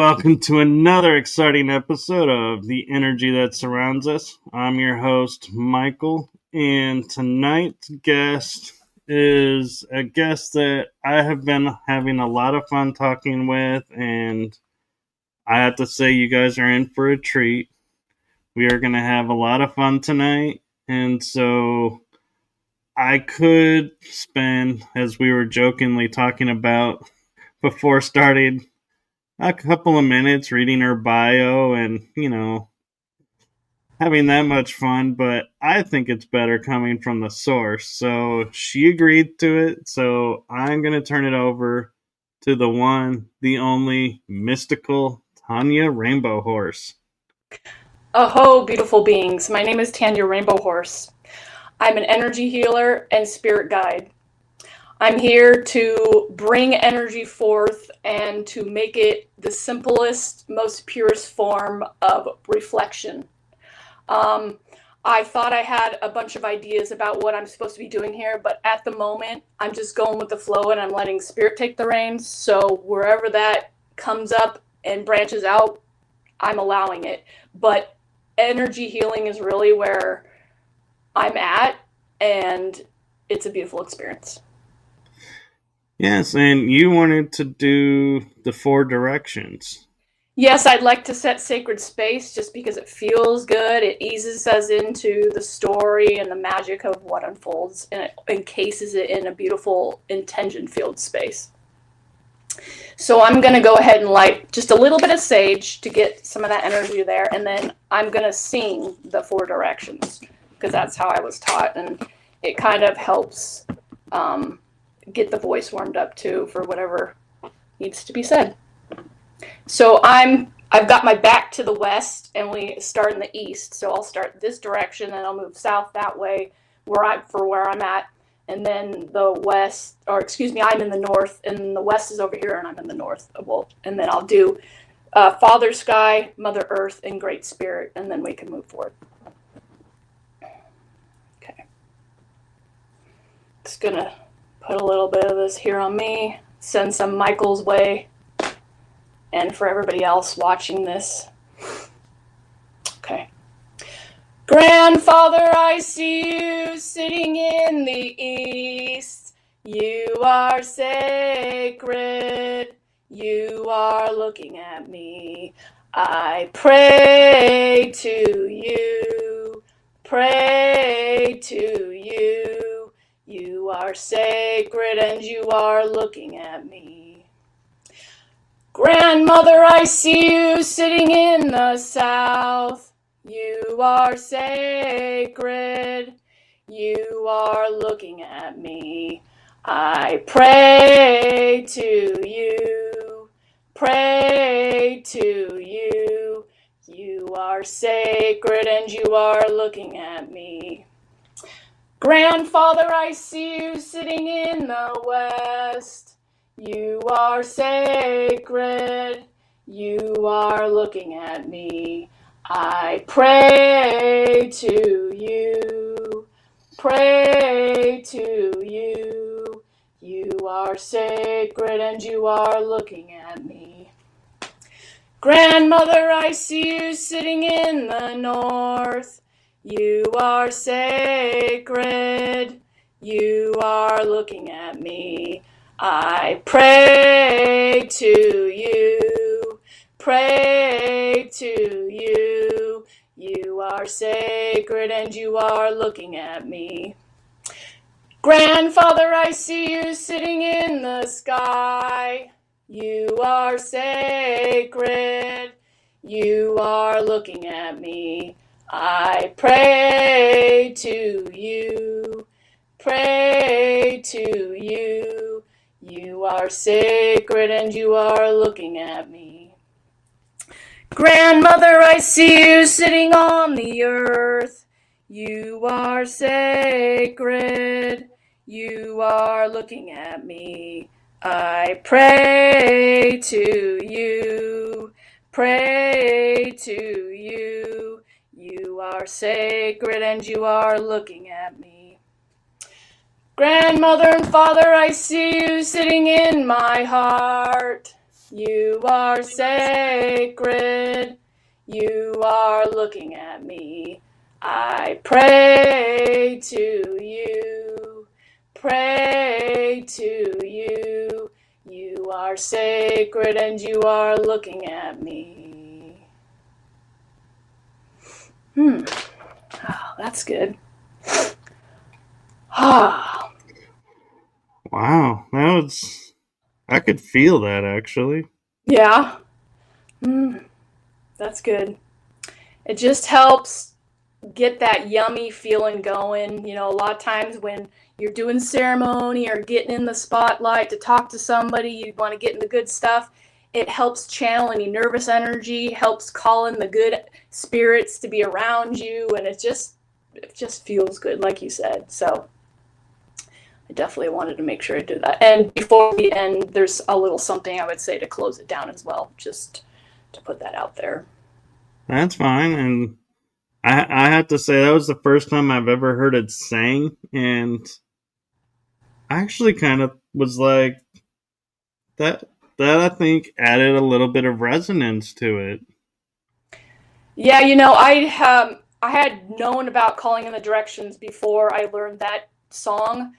welcome to another exciting episode of The Energy That Surrounds Us. I'm your host, Michael, and tonight's guest is a guest that I have been having a lot of fun talking with, and I have to say you guys are in for a treat. We are going to have a lot of fun tonight, and so I could spend, as we were jokingly talking about before starting, a couple of minutes reading her bio and, having that much fun, but I think it's better coming from the source. So she agreed to it, so I'm going to turn it over to the one, the only, mystical Tanya RainbowHorse. Aho, beautiful beings. My name is Tanya RainbowHorse. I'm an energy healer and spirit guide. I'm here to bring energy forth and to make it the simplest, most purest form of reflection. I thought I had a bunch of ideas about what I'm supposed to be doing here, but at the moment, I'm just going with the flow and I'm letting spirit take the reins. So wherever that comes up and branches out, I'm allowing it. But energy healing is really where I'm at, and it's a beautiful experience. Yes, and you wanted to do the 4 directions. Yes, I'd like to set sacred space just because it feels good. It eases us into the story and the magic of what unfolds, and it encases it in a beautiful intention-filled space. So I'm going to go ahead and light just a little bit of sage to get some of that energy there, and then I'm going to sing the 4 directions because that's how I was taught, and it kind of helps get the voice warmed up too for whatever needs to be said. So I've got my back to the west, and we start in the east. So I'll start this direction, and I'll move south that way where I'm at. And then I'm in the north, and the west is over here, and I'm in the north. Well, and then I'll do Father Sky, Mother Earth, and Great Spirit, and then we can move forward. Okay. Just gonna put a little bit of this here on me, send some Michael's way, and for everybody else watching this. Okay. Grandfather, I see you sitting in the east. You are sacred. You are looking at me. I pray to you. Pray to you. You are sacred and you are looking at me. Grandmother, I see you sitting in the south. You are sacred. You are looking at me. I pray to you. Pray to you. You are sacred and you are looking at me. Grandfather, I see you sitting in the west. You are sacred. You are looking at me. I pray to you. Pray to you. You are sacred and you are looking at me. Grandmother, I see you sitting in the north. You are sacred. You are looking at me. I pray to you. Pray to you. You are sacred and you are looking at me. Grandfather, I see you sitting in the sky. You are sacred. You are looking at me. I pray to you. Pray to you. You are sacred and you are looking at me. Grandmother, I see you sitting on the earth. You are sacred. You are looking at me. I pray to you. Pray to you. You are sacred and you are looking at me. Grandmother and father, I see you sitting in my heart. You are sacred. You are looking at me. I pray to you. Pray to you. You are sacred and you are looking at me. Oh, that's good. Ah. Wow, I could feel that actually. Yeah. That's good. It just helps get that yummy feeling going. You know, a lot of times when you're doing ceremony or getting in the spotlight to talk to somebody, you want to get in the good stuff. It helps channel any nervous energy, helps call in the good spirits to be around you, and it just feels good, like you said. So I definitely wanted to make sure I did that. And before we end, there's a little something I would say to close it down as well, just to put that out there. That's fine, and I have to say that was the first time I've ever heard it sang, and I actually kind of was like that. That I think added a little bit of resonance to it. Yeah, I had known about calling in the directions before I learned that song.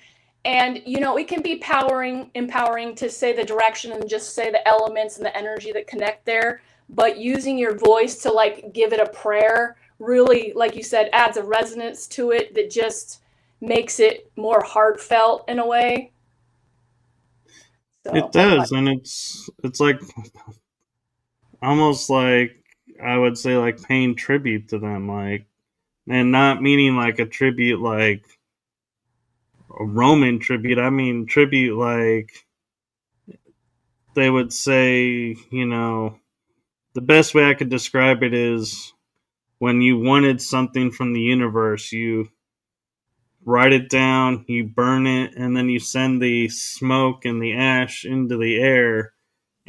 And it can be empowering to say the direction and just say the elements and the energy that connect there, but using your voice to like give it a prayer really, like you said, adds a resonance to it that just makes it more heartfelt in a way. It So, does, and it's like almost like I would say like paying tribute to them, like, and not meaning like a tribute like a Roman tribute. I mean tribute like they would say, the best way I could describe it is when you wanted something from the universe, you write it down, you burn it, and then you send the smoke and the ash into the air,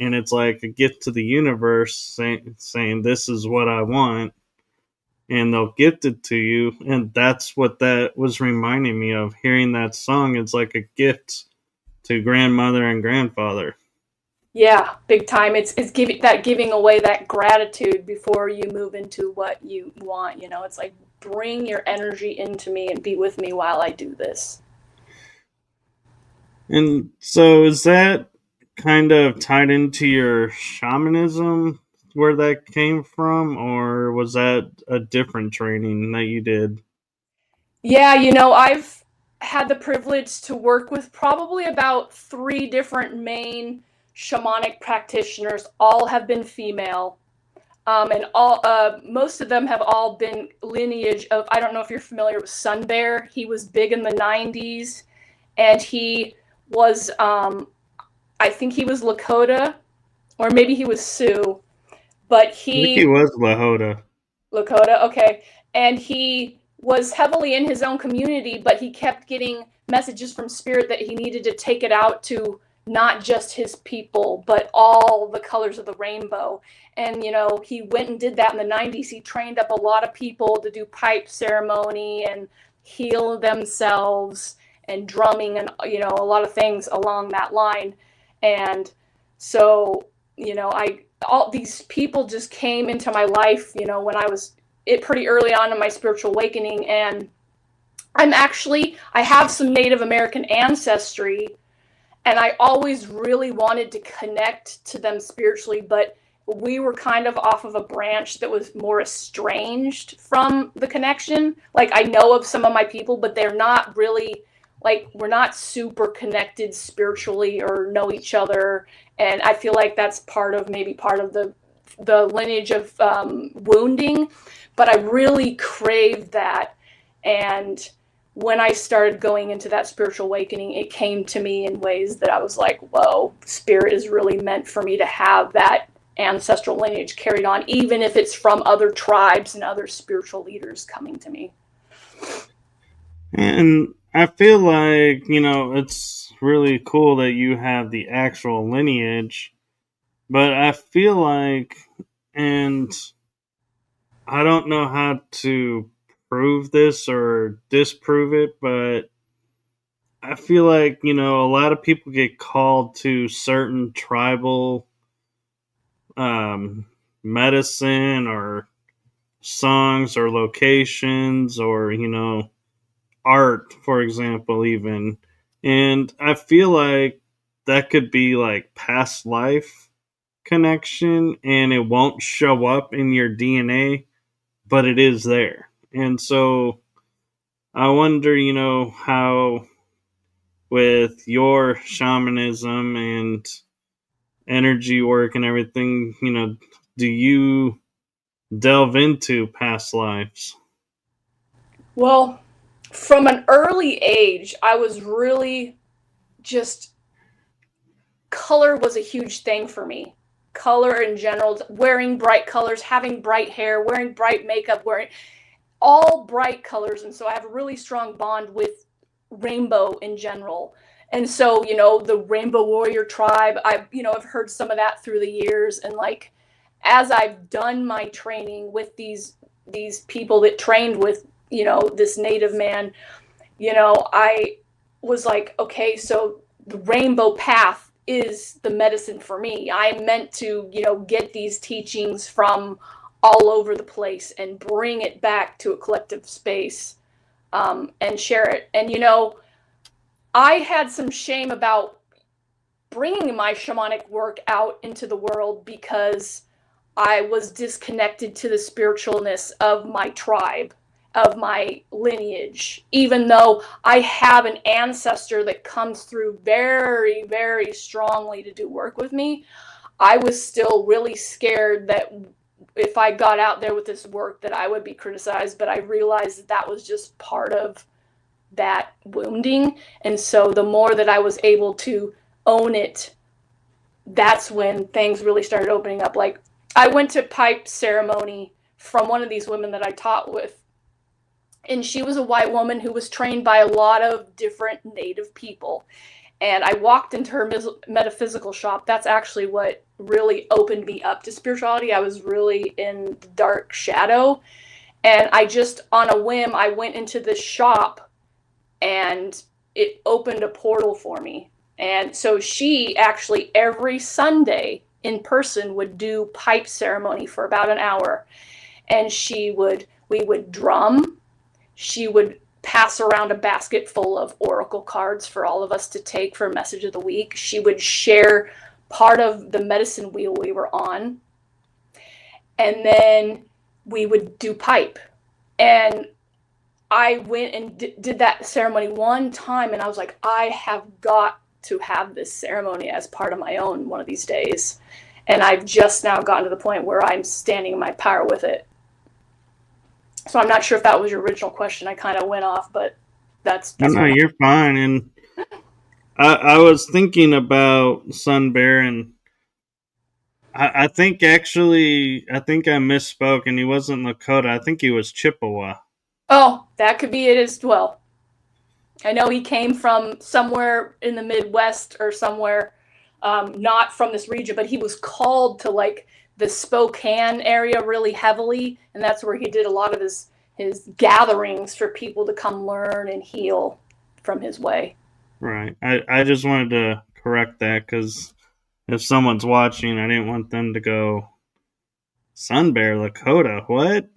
and it's like a gift to the universe saying, this is what I want, and they'll gift it to you. And that's what that was reminding me of. Hearing that song, it's like a gift to grandmother and grandfather. yeah, big time. It's giving away that gratitude before you move into what you want. It's like bring your energy into me and be with me while I do this. And so is that kind of tied into your shamanism, where that came from, or was that a different training that you did? Yeah, I've had the privilege to work with probably about three different main shamanic practitioners. All have been female. And all most of them have all been lineage of. I don't know if you're familiar with Sun Bear. He was big in the '90s, and he was I think he was Lakota, or maybe he was Sioux, but I think he he was Lahota. Lakota, okay, and he was heavily in his own community, but he kept getting messages from spirit that he needed to take it out to not just his people, but all the colors of the rainbow. And he went and did that in the '90s. He trained up a lot of people to do pipe ceremony and heal themselves and drumming and a lot of things along that line. And so I all these people just came into my life, when I was pretty early on in my spiritual awakening. And I have some Native American ancestry, and I always really wanted to connect to them spiritually, but we were kind of off of a branch that was more estranged from the connection. Like, I know of some of my people, but they're not really, like, we're not super connected spiritually or know each other. And I feel like that's maybe part of the lineage of wounding, but I really craved that. And when I started going into that spiritual awakening, it came to me in ways that I was like, whoa, spirit is really meant for me to have that ancestral lineage carried on, even if it's from other tribes and other spiritual leaders coming to me. And I feel like, it's really cool that you have the actual lineage, but I feel like, and I don't know how to prove this or disprove it, but I feel like, a lot of people get called to certain tribal medicine or songs or locations or, art, for example, even. And I feel like that could be like past life connection and it won't show up in your DNA, but it is there. And so I wonder, how with your shamanism and energy work and everything, do you delve into past lives? Well, from an early age, I was really just, color was a huge thing for me. Color in general, wearing bright colors, having bright hair, wearing bright makeup, wearing all bright colors. And so I have a really strong bond with rainbow in general. And so, the Rainbow Warrior tribe, I've heard some of that through the years. And like, as I've done my training with these people that trained with, this native man, I was like, okay, so the rainbow path is the medicine for me. I'm meant to, get these teachings from all over the place and bring it back to a collective space, and share it. And, I had some shame about bringing my shamanic work out into the world because I was disconnected to the spiritualness of my tribe, of my lineage, even though I have an ancestor that comes through very, very strongly to do work with me. I was still really scared that if I got out there with this work that I would be criticized, but I realized that was just part of that wounding. And so the more that I was able to own it, that's when things really started opening up. Like, I went to pipe ceremony from one of these women that I taught with, and she was a white woman who was trained by a lot of different native people. And I walked into her metaphysical shop. That's actually what really opened me up to spirituality. I was really in the dark shadow. And I just, on a whim, I went into this shop and it opened a portal for me. And so she actually every Sunday in person would do pipe ceremony for about an hour. And we would drum. She would pass around a basket full of oracle cards for all of us to take for message of the week. She would share part of the medicine wheel we were on. And then we would do pipe. And I went and did that ceremony one time, and I was like, I have got to have this ceremony as part of my own one of these days. And I've just now gotten to the point where I'm standing in my power with it. So I'm not sure if that was your original question. I kind of went off, but that's No, you're fine. And I was thinking about Sun Bear, and I think I misspoke, and he wasn't Lakota. I think he was Chippewa. Oh, that could be it as well. I know he came from somewhere in the Midwest or somewhere, not from this region, but he was called to like the Spokane area really heavily, and that's where he did a lot of his gatherings for people to come learn and heal from his way. Right. I just wanted to correct that because if someone's watching, I didn't want them to go, Sun Bear, Lakota, what?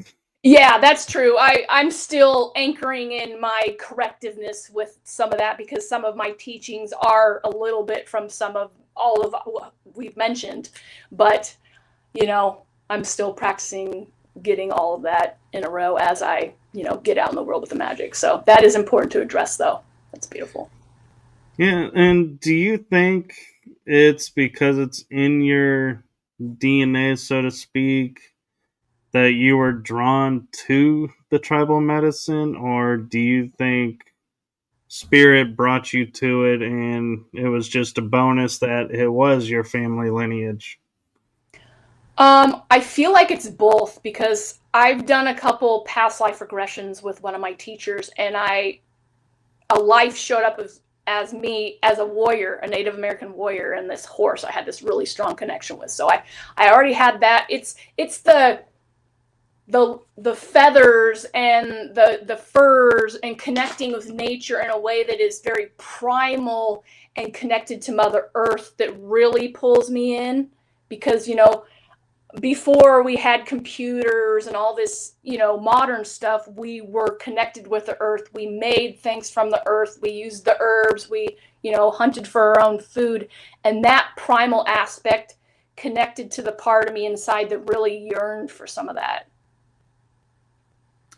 Yeah, that's true. I'm still anchoring in my correctiveness with some of that because some of my teachings are a little bit from some of all of what we've mentioned. But, I'm still practicing getting all of that in a row as I, get out in the world with the magic. So that is important to address, though. That's beautiful. Yeah, and do you think it's because it's in your DNA, so to speak, that you were drawn to the tribal medicine, or do you think spirit brought you to it and it was just a bonus that it was your family lineage? I feel like it's both because I've done a couple past life regressions with one of my teachers, and a life showed up as me as a warrior, a Native American warrior, and this horse I had this really strong connection with. So I already had that. It's the feathers and the furs and connecting with nature in a way that is very primal and connected to Mother Earth that really pulls me in because before we had computers and all this, modern stuff, we were connected with the earth. We made things from the earth. We used the herbs. We, hunted for our own food. And that primal aspect connected to the part of me inside that really yearned for some of that.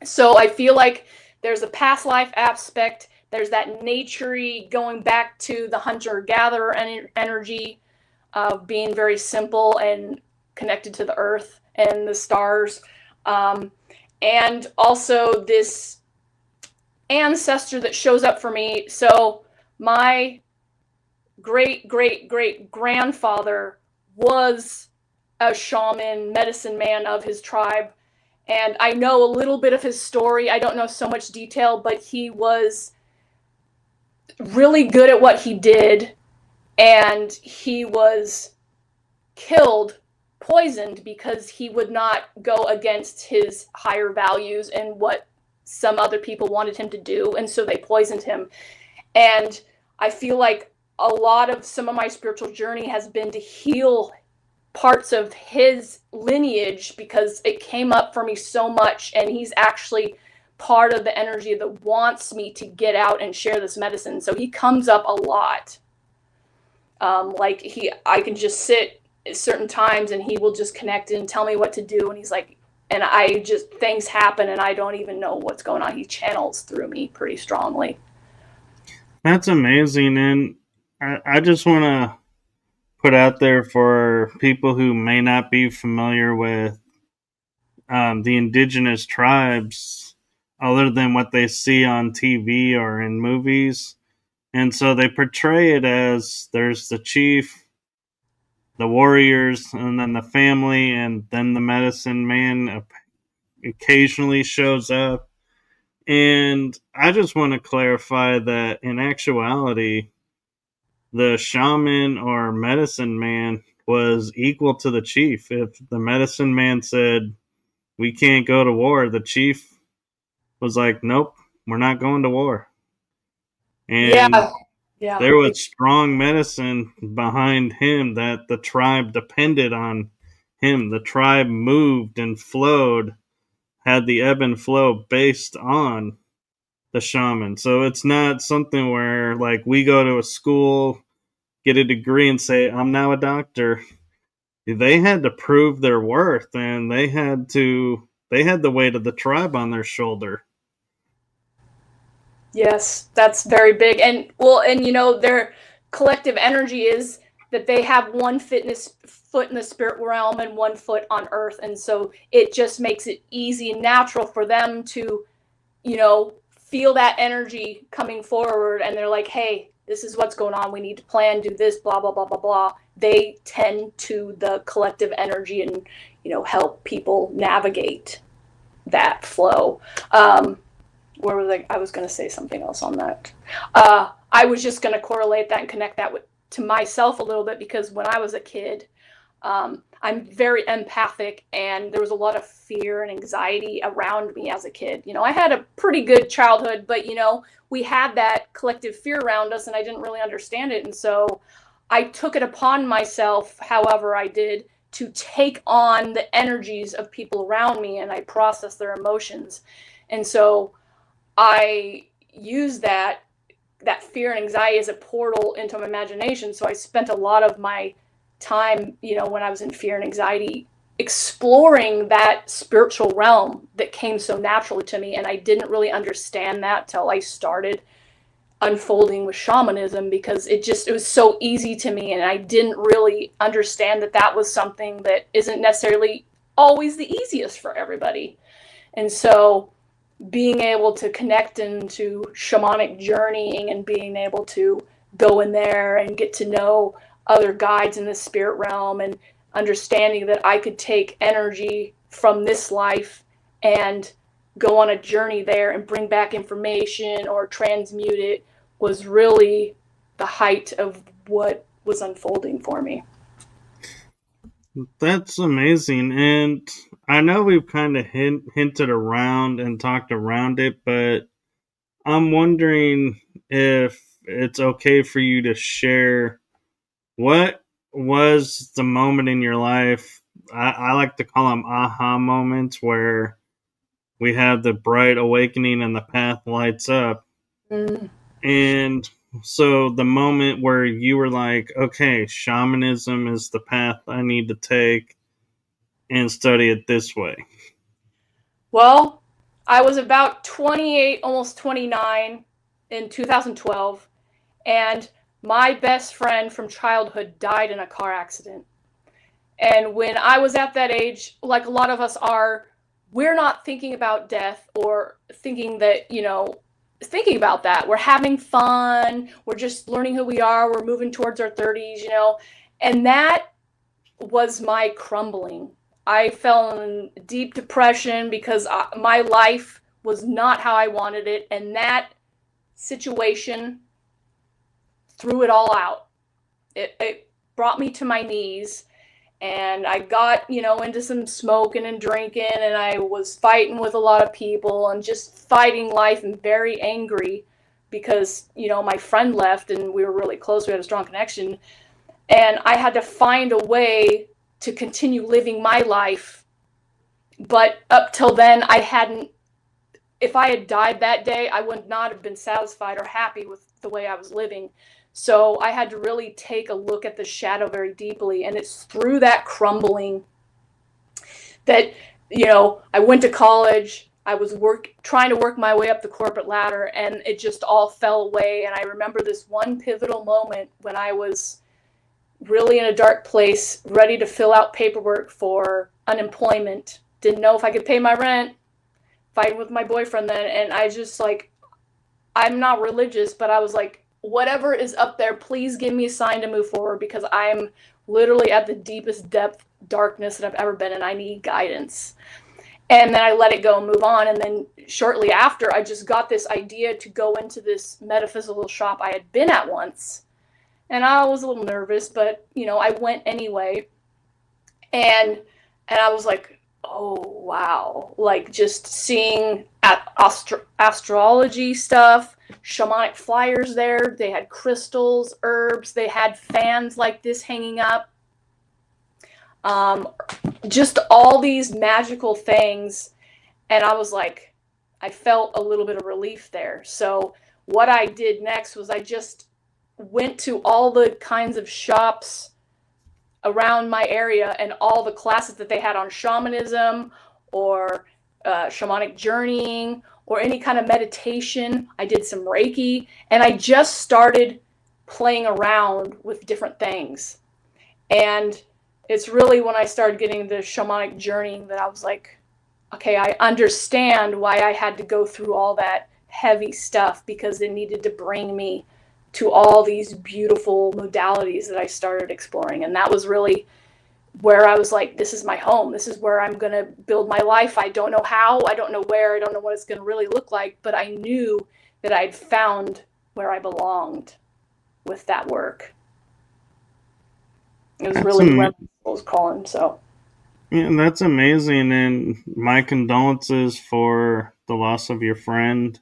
So I feel like there's a past life aspect. There's that naturey going back to the hunter-gatherer energy of being very simple and connected to the earth and the stars. And also this ancestor that shows up for me. So my great, great, great grandfather was a shaman, medicine man of his tribe. And I know a little bit of his story. I don't know so much detail, but he was really good at what he did. And he was killed, poisoned, because he would not go against his higher values and what some other people wanted him to do. And so they poisoned him. And I feel like a lot of some of my spiritual journey has been to heal parts of his lineage, because it came up for me so much, and he's actually part of the energy that wants me to get out and share this medicine. So he comes up a lot. I can just sit at certain times and he will just connect and tell me what to do. And he's like, and things happen and I don't even know what's going on. He channels through me pretty strongly. That's amazing. And I just want to put out there for people who may not be familiar with the indigenous tribes, other than what they see on TV or in movies. And so they portray it as there's the chief, the warriors, and then the family, and then the medicine man occasionally shows up. And I just want to clarify that in actuality, the shaman or medicine man was equal to the chief. If the medicine man said, "We can't go to war," the chief was like, "Nope, we're not going to war." And Yeah. there was strong medicine behind him that the tribe depended on him. The tribe moved and flowed, had the ebb and flow based on the shaman. So it's not something where, like, we go to a school, get a degree, and say, "I'm now a doctor." They had to prove their worth, and they had the weight of the tribe on their shoulder. Yes, that's very big. And their collective energy is that they have one foot in the spirit realm and one foot on earth. And so it just makes it easy and natural for them to, feel that energy coming forward. And they're like, hey, this is what's going on. We need to plan, do this, blah, blah, blah, blah, blah. They tend to the collective energy and, help people navigate that flow. Where was I was going to say something else on that. I was just going to correlate that and connect that to myself a little bit, because when I was a kid, I'm very empathic, and there was a lot of fear and anxiety around me as a kid. I had a pretty good childhood, but, we had that collective fear around us, and I didn't really understand it. And so I took it upon myself, however I did, to take on the energies of people around me, and I processed their emotions. And so I use that fear and anxiety as a portal into my imagination. So I spent a lot of my time, when I was in fear and anxiety, exploring that spiritual realm that came so naturally to me. And I didn't really understand that till I started unfolding with shamanism, because it was so easy to me. And I didn't really understand that was something that isn't necessarily always the easiest for everybody. And so being able to connect into shamanic journeying and being able to go in there and get to know other guides in the spirit realm, and understanding that I could take energy from this life and go on a journey there and bring back information or transmute it, was really the height of what was unfolding for me. That's amazing. And I know we've kind of hinted around and talked around it, but I'm wondering if it's okay for you to share what was the moment in your life I like to call them aha moments where we have the bright awakening and the path lights up. Mm. And so the moment where you were like, okay, shamanism is the path I need to take and study it this way. Well, I was about 28, almost 29 in 2012, and my best friend from childhood died in a car accident. And when I was at that age, like a lot of us are, we're not thinking about death or thinking that, thinking about that. We're having fun. We're just learning who we are. We're moving towards our 30s, and that was my crumbling. I fell in deep depression because my life was not how I wanted it. And that situation threw it all out. It brought me to my knees. And I got, into some smoking and drinking, and I was fighting with a lot of people and just fighting life and very angry because, my friend left and we were really close. We had a strong connection. And I had to find a way to continue living my life. But up till then, if I had died that day, I would not have been satisfied or happy with the way I was living. So I had to really take a look at the shadow very deeply. And it's through that crumbling that, I went to college. I was trying to work my way up the corporate ladder, and it just all fell away. And I remember this one pivotal moment when I was really in a dark place, ready to fill out paperwork for unemployment. Didn't know if I could pay my rent, fighting with my boyfriend then. And I just I'm not religious, but I was like, whatever is up there, please give me a sign to move forward because I'm literally at the deepest depth darkness that I've ever been, and I need guidance. And then I let it go and move on. And then shortly after, I just got this idea to go into this metaphysical shop I had been at once. And I was a little nervous, but, I went anyway. And I was like, oh, wow. Like just seeing astrology stuff, shamanic flyers there. They had crystals, herbs. They had fans like this hanging up. Just all these magical things. And I was like, I felt a little bit of relief there. So what I did next was I just went to all the kinds of shops around my area and all the classes that they had on shamanism or shamanic journeying or any kind of meditation. I did some Reiki, and I just started playing around with different things. And it's really when I started getting the shamanic journeying that I was like, okay, I understand why I had to go through all that heavy stuff, because it needed to bring me to all these beautiful modalities that I started exploring. And that was really where I was like, this is my home. This is where I'm going to build my life. I don't know how, I don't know where, I don't know what it's going to really look like, but I knew that I'd found where I belonged with that work. It was really where I was calling. So yeah, that's amazing. And my condolences for the loss of your friend.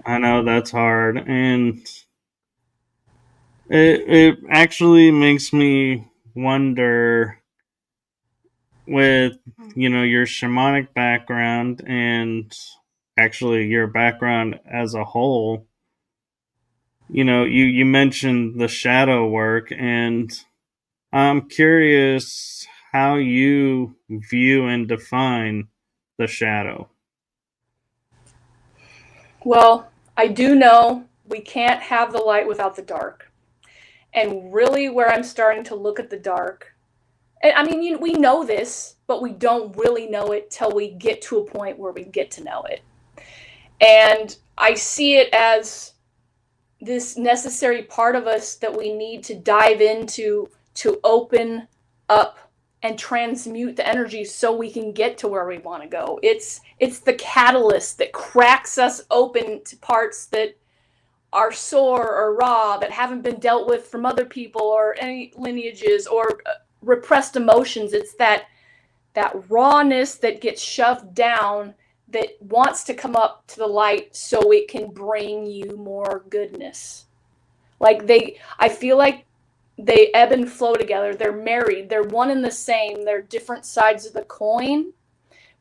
I know that's hard. And it actually makes me wonder with, your shamanic background and actually your background as a whole. You mentioned the shadow work, and I'm curious how you view and define the shadow. well, I do know we can't have the light without the dark. And really, where I'm starting to look at the dark, and I mean, we know this, but we don't really know it till we get to a point where we get to know it. And I see it as this necessary part of us that we need to dive into to open up and transmute the energy so we can get to where we want to go. It's the catalyst that cracks us open to parts that are sore or raw, that haven't been dealt with from other people or any lineages or repressed emotions. It's that rawness that gets shoved down that wants to come up to the light so it can bring you more goodness. I feel like they ebb and flow together. They're married. They're one and the same. They're different sides of the coin,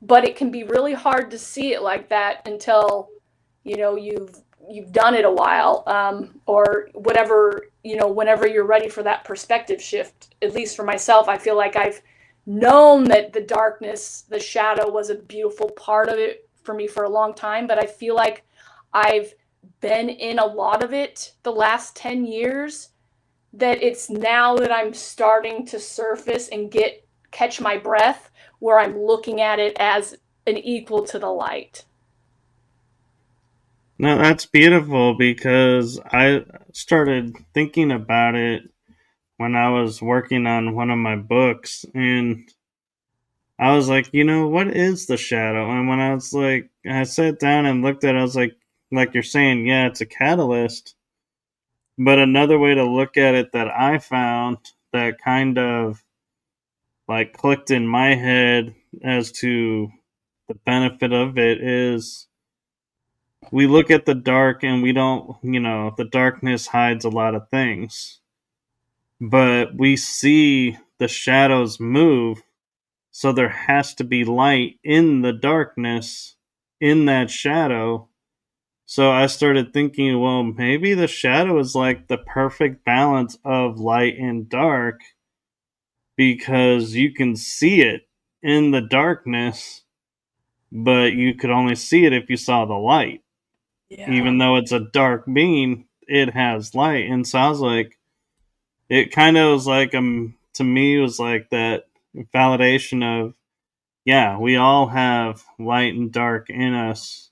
but it can be really hard to see it like that until you've done it a while, or whatever, whenever you're ready for that perspective shift. At least for myself, I feel like I've known that the darkness, the shadow, was a beautiful part of it for me for a long time, but I feel like I've been in a lot of it the last 10 years, that it's now that I'm starting to surface and catch my breath, where I'm looking at it as an equal to the light. No, that's beautiful because I started thinking about it when I was working on one of my books, and I was like, what is the shadow? And when I sat down and looked at it, I was like you're saying, yeah, it's a catalyst. But another way to look at it that I found that kind of like clicked in my head as to the benefit of it is we look at the dark and we don't, the darkness hides a lot of things, but we see the shadows move. So there has to be light in the darkness, in that shadow. So I started thinking, well, maybe the shadow is like the perfect balance of light and dark because you can see it in the darkness, but you could only see it if you saw the light. Yeah. Even though it's a dark being, it has light. And so I was like, it kind of was like, to me, it was like that validation of, yeah, we all have light and dark in us,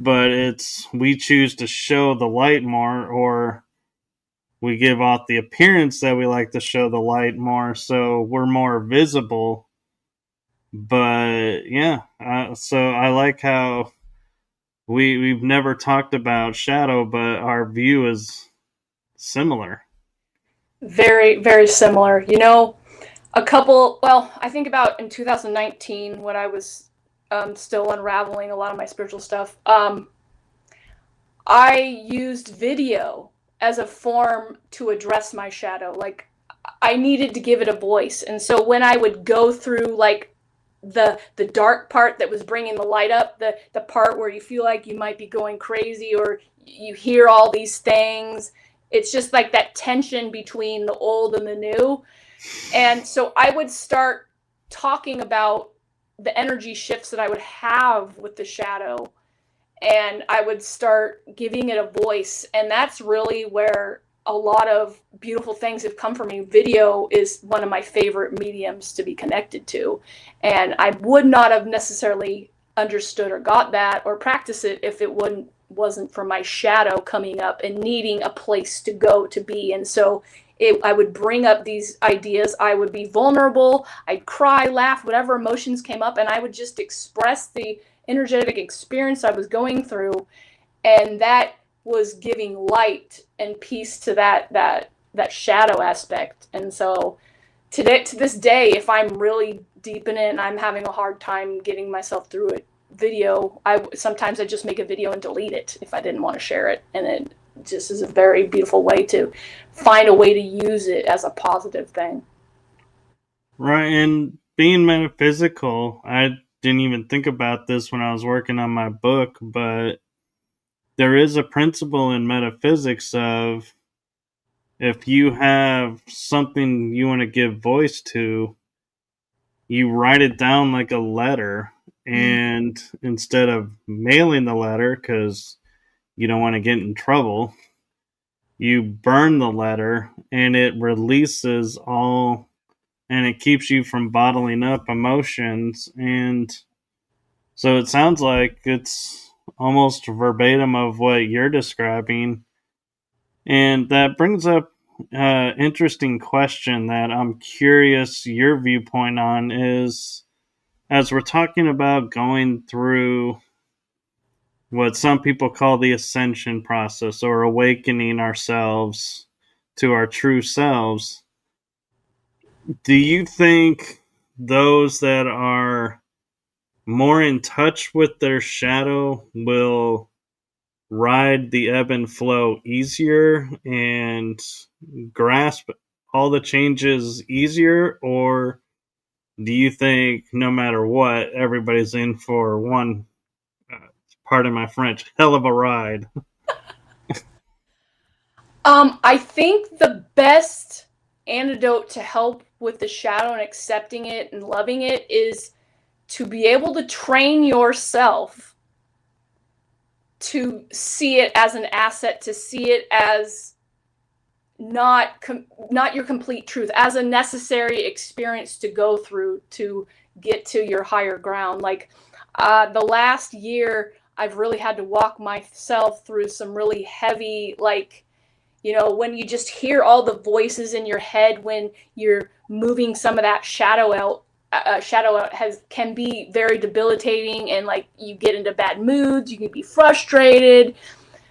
but we choose to show the light more, or we give off the appearance that we like to show the light more, so we're more visible. But yeah, so I like how we've never talked about shadow, but our view is similar. Very, very similar. I think about in 2019, when I was still unraveling a lot of my spiritual stuff, I used video as a form to address my shadow. Like, I needed to give it a voice. And so when I would go through, like, the dark part that was bringing the light up, the part where you feel like you might be going crazy, or you hear all these things, it's just like that tension between the old and the new. And so I would start talking about the energy shifts that I would have with the shadow, and I would start giving it a voice. And that's really where a lot of beautiful things have come from me. Video is one of my favorite mediums to be connected to. And I would not have necessarily understood or got that or practiced it if it wasn't for my shadow coming up and needing a place to go to be. And so I would bring up these ideas. I would be vulnerable. I'd cry, laugh, whatever emotions came up, and I would just express the energetic experience I was going through, and that was giving light and peace to that shadow aspect. And so to this day, if I'm really deep in it and I'm having a hard time getting myself through it, video, I just make a video and delete it if I didn't want to share it, and it just is a very beautiful way to find a way to use it as a positive thing. Right, and being metaphysical, I didn't even think about this when I was working on my book, but there is a principle in metaphysics of if you have something you want to give voice to, you write it down like a letter, and instead of mailing the letter because you don't want to get in trouble, you burn the letter and it releases all, and it keeps you from bottling up emotions. And so it sounds like it's almost verbatim of what you're describing. And that brings up an interesting question that I'm curious your viewpoint on is, as we're talking about going through what some people call the ascension process or awakening ourselves to our true selves, do you think those that are more in touch with their shadow will ride the ebb and flow easier and grasp all the changes easier, or do you think no matter what, everybody's in for one, uh, pardon my French, hell of a ride? I think the best antidote to help with the shadow and accepting it and loving it is to be able to train yourself to see it as an asset, to see it as not your complete truth, as a necessary experience to go through to get to your higher ground. Like the last year, I've really had to walk myself through some really heavy, like, when you just hear all the voices in your head when you're moving some of that shadow out. Shadow out can be very debilitating, and like you get into bad moods, you can be frustrated.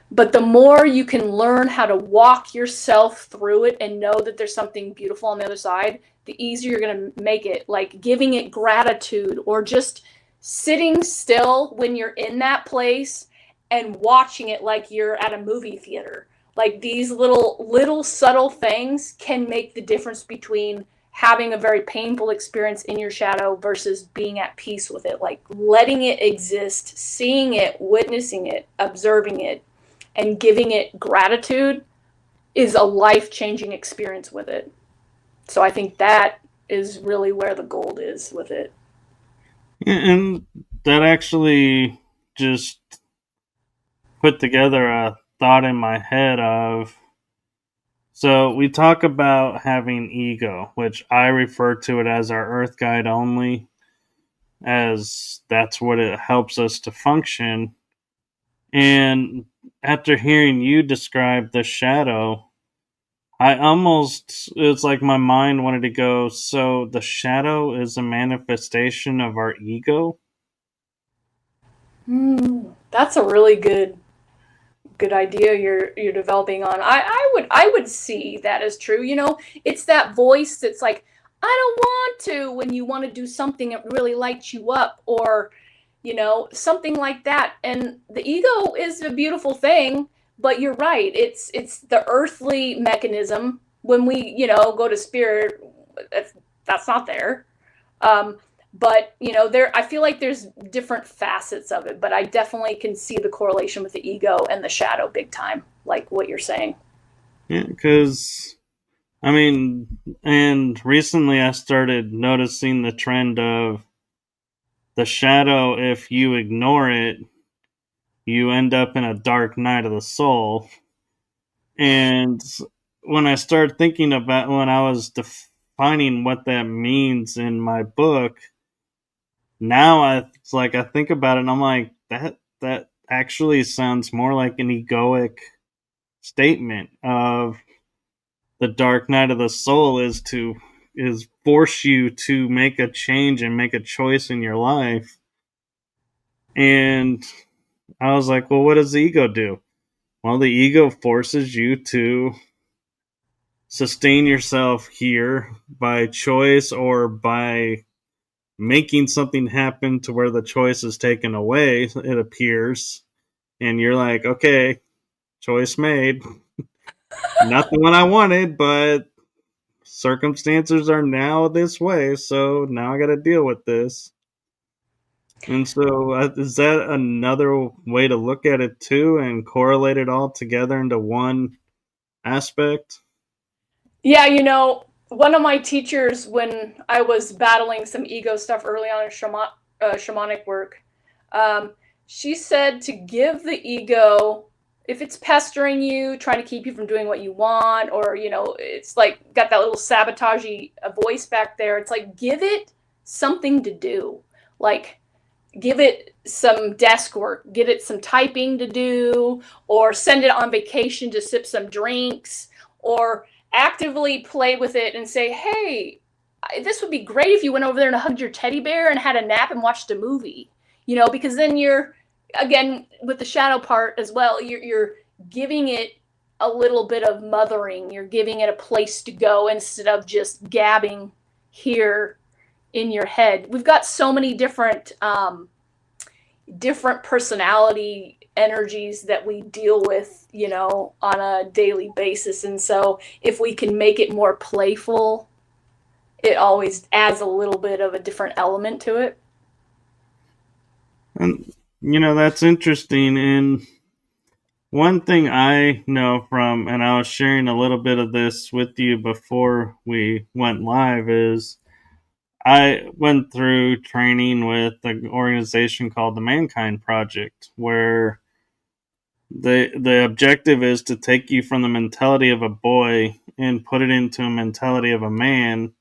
But the more you can learn how to walk yourself through it and know that there's something beautiful on the other side, the easier you're going to make it. Like giving it gratitude, or just sitting still when you're in that place and watching it like you're at a movie theater. Like these little subtle things can make the difference between having a very painful experience in your shadow versus being at peace with it. Like letting it exist, seeing it, witnessing it, observing it, and giving it gratitude is a life-changing experience with it. So I think that is really where the gold is with it. And that actually just put together a thought in my head of, so we talk about having ego, which I refer to it as our earth guide only, as that's what it helps us to function. And after hearing you describe the shadow, it's like my mind wanted to go, so the shadow is a manifestation of our ego? That's a really good idea you're developing on. I would see that as true. It's that voice that's like, I don't want to, when you want to do something that really lights you up, or something like that. And the ego is a beautiful thing, but you're right. It's the earthly mechanism. When we go to spirit, that's not there. Um, but there, I feel like there's different facets of it, but I definitely can see the correlation with the ego and the shadow big time, like what you're saying. Yeah, because, I mean, and recently I started noticing the trend of the shadow, if you ignore it, you end up in a dark night of the soul. And when I started thinking about, when I was defining what that means in my book, now it's like I think about it and I'm like, that actually sounds more like an egoic statement of the dark night of the soul is force you to make a change and make a choice in your life. And I was like, well, what does the ego do? Well, the ego forces you to sustain yourself here by choice, or by making something happen to where the choice is taken away, it appears. And you're like, okay, choice made. Not the one I wanted, but circumstances are now this way, so now I got to deal with this. And so, is that another way to look at it too, and correlate it all together into one aspect? Yeah, one of my teachers, when I was battling some ego stuff early on in shamanic work, um, she said to give the ego, if it's pestering you, trying to keep you from doing what you want, or it's like got that little sabotagey voice back there. It's like, give it something to do. Like, give it some desk work, give it some typing to do, or send it on vacation to sip some drinks, or actively play with it and say, hey, this would be great if you went over there and hugged your teddy bear and had a nap and watched a movie. Because then you're, again, with the shadow part as well, you're giving it a little bit of mothering. You're giving it a place to go instead of just gabbing here in your head. We've got so many different different personality energies that we deal with, you know, on a daily basis. And so if we can make it more playful, it always adds a little bit of a different element to it. And that's interesting. And one thing I know from, and I was sharing a little bit of this with you before we went live, is I went through training with an organization called the Mankind Project, where the objective is to take you from the mentality of a boy and put it into a mentality of a man,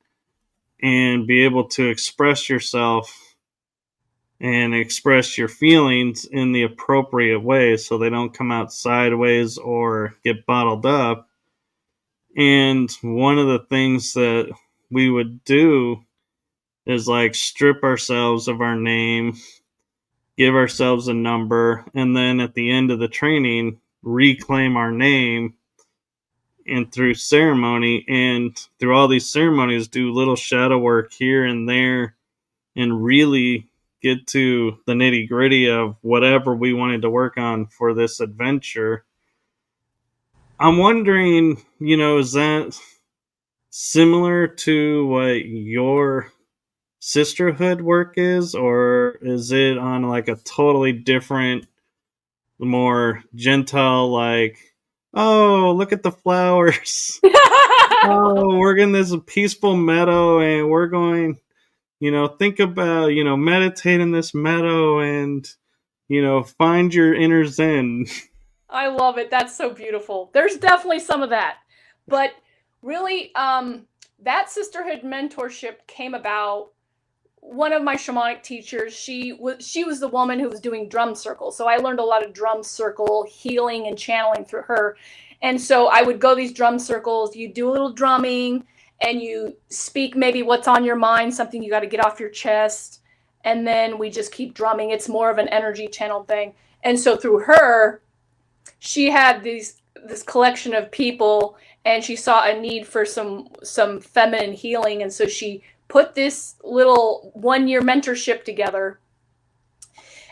and be able to express yourself and express your feelings in the appropriate way so they don't come out sideways or get bottled up. And one of the things that we would do is like strip ourselves of our name, give ourselves a number, and then at the end of the training, reclaim our name, and through ceremony and through all these ceremonies, do little shadow work here and there, and really get to the nitty gritty of whatever we wanted to work on for this adventure. I'm wondering, is that similar to what your sisterhood work is, or is it on like a totally different, more gentle, like, oh, look at the flowers. Oh, we're in this peaceful meadow and we're going, think about, meditate in this meadow and, find your inner zen. I love it. That's so beautiful. There's definitely some of that. But really, that sisterhood mentorship came about. One of my shamanic teachers, she was the woman who was doing drum circles. So I learned a lot of drum circle healing and channeling through her. And so I would go these drum circles, you do a little drumming and you speak maybe what's on your mind, something you got to get off your chest. And then we just keep drumming. It's more of an energy channel thing. And so through her, she had this collection of people and she saw a need for some feminine healing. And so she put this little 1-year mentorship together.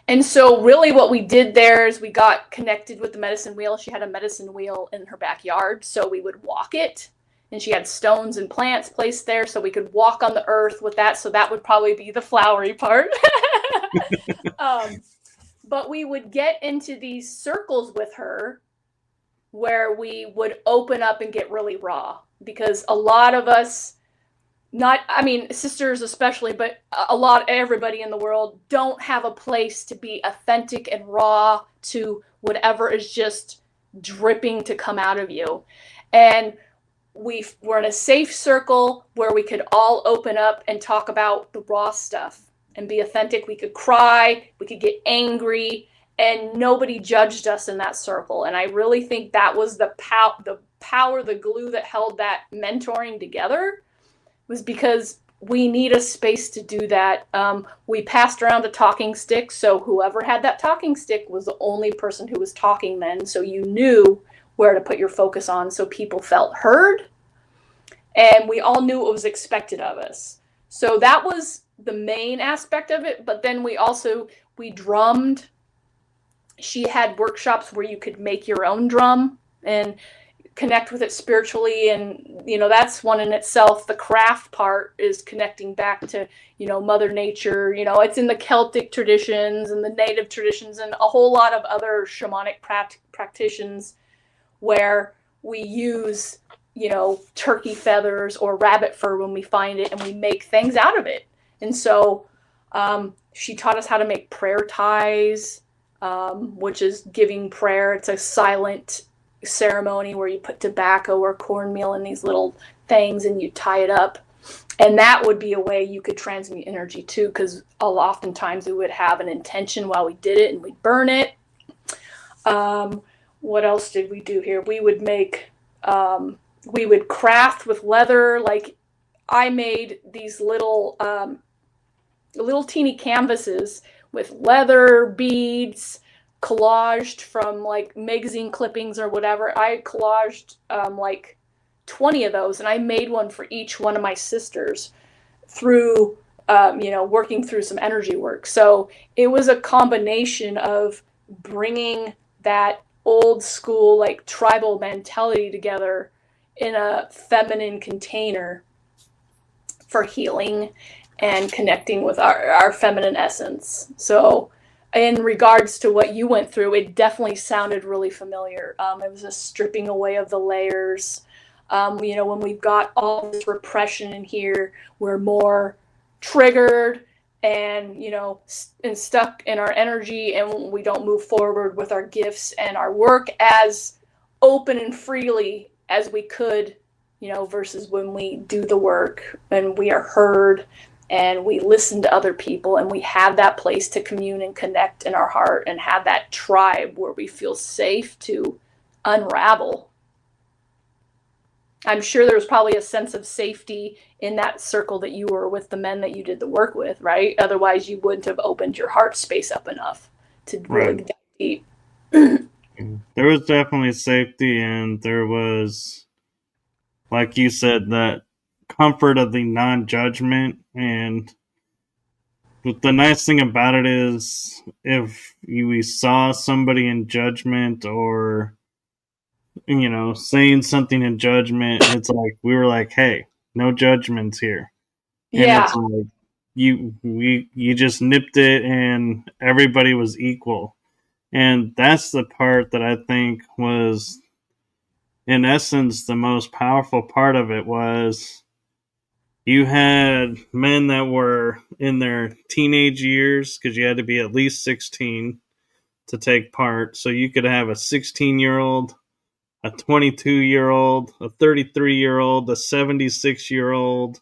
And so really what we did there is we got connected with the medicine wheel. She had a medicine wheel in her backyard, so we would walk it. And she had stones and plants placed there, so we could walk on the earth with that. So that would probably be the flowery part. But we would get into these circles with her where we would open up and get really raw. Because a lot of us, sisters especially, but everybody in the world don't have a place to be authentic and raw to whatever is just dripping to come out of you. And we're in a safe circle where we could all open up and talk about the raw stuff and be authentic. We could cry, we could get angry, and nobody judged us in that circle. And I really think that was the power, the glue that held that mentoring together, was because we need a space to do that. We passed around the talking stick, so whoever had that talking stick was the only person who was talking then, so you knew where to put your focus on, so people felt heard, and we all knew what was expected of us. So that was the main aspect of it, but then we drummed. She had workshops where you could make your own drum and connect with it spiritually, and that's one in itself. The craft part is connecting back to Mother Nature. It's in the Celtic traditions and the native traditions and a whole lot of other shamanic practitioners where we use turkey feathers or rabbit fur when we find it, and we make things out of it. And so she taught us how to make prayer ties, which is giving prayer. It's a silent ceremony where you put tobacco or cornmeal in these little things and you tie it up, and that would be a way you could transmute energy too, because oftentimes we would have an intention while we did it and we'd burn it. What else did we do here? We would craft with leather. Like I made these little teeny canvases with leather beads, collaged from like magazine clippings or whatever. I collaged like 20 of those, and I made one for each one of my sisters through working through some energy work. So it was a combination of bringing that old school, like tribal mentality together in a feminine container for healing and connecting with our feminine essence. So, in regards to what you went through, it definitely sounded really familiar. It was a stripping away of the layers. When we've got all this repression in here, we're more triggered and and stuck in our energy, and we don't move forward with our gifts and our work as open and freely as we could, versus when we do the work and we are heard and we listen to other people and we have that place to commune and connect in our heart and have that tribe where we feel safe to unravel. I'm sure there was probably a sense of safety in that circle that you were with, the men that you did the work with, right? Otherwise, you wouldn't have opened your heart space up enough to really Right. dive deep. There was definitely safety, and there was, like you said, that comfort of the non-judgment. And the nice thing about it is, if we saw somebody in judgment or saying something in judgment, it's like we were like, "Hey, no judgments here," and it's Yeah. like you just nipped it, and everybody was equal. And that's the part that I think was, in essence, the most powerful part of it was you had men that were in their teenage years, because you had to be at least 16 to take part. So you could have a 16-year-old, a 22-year-old, a 33-year-old, a 76-year-old,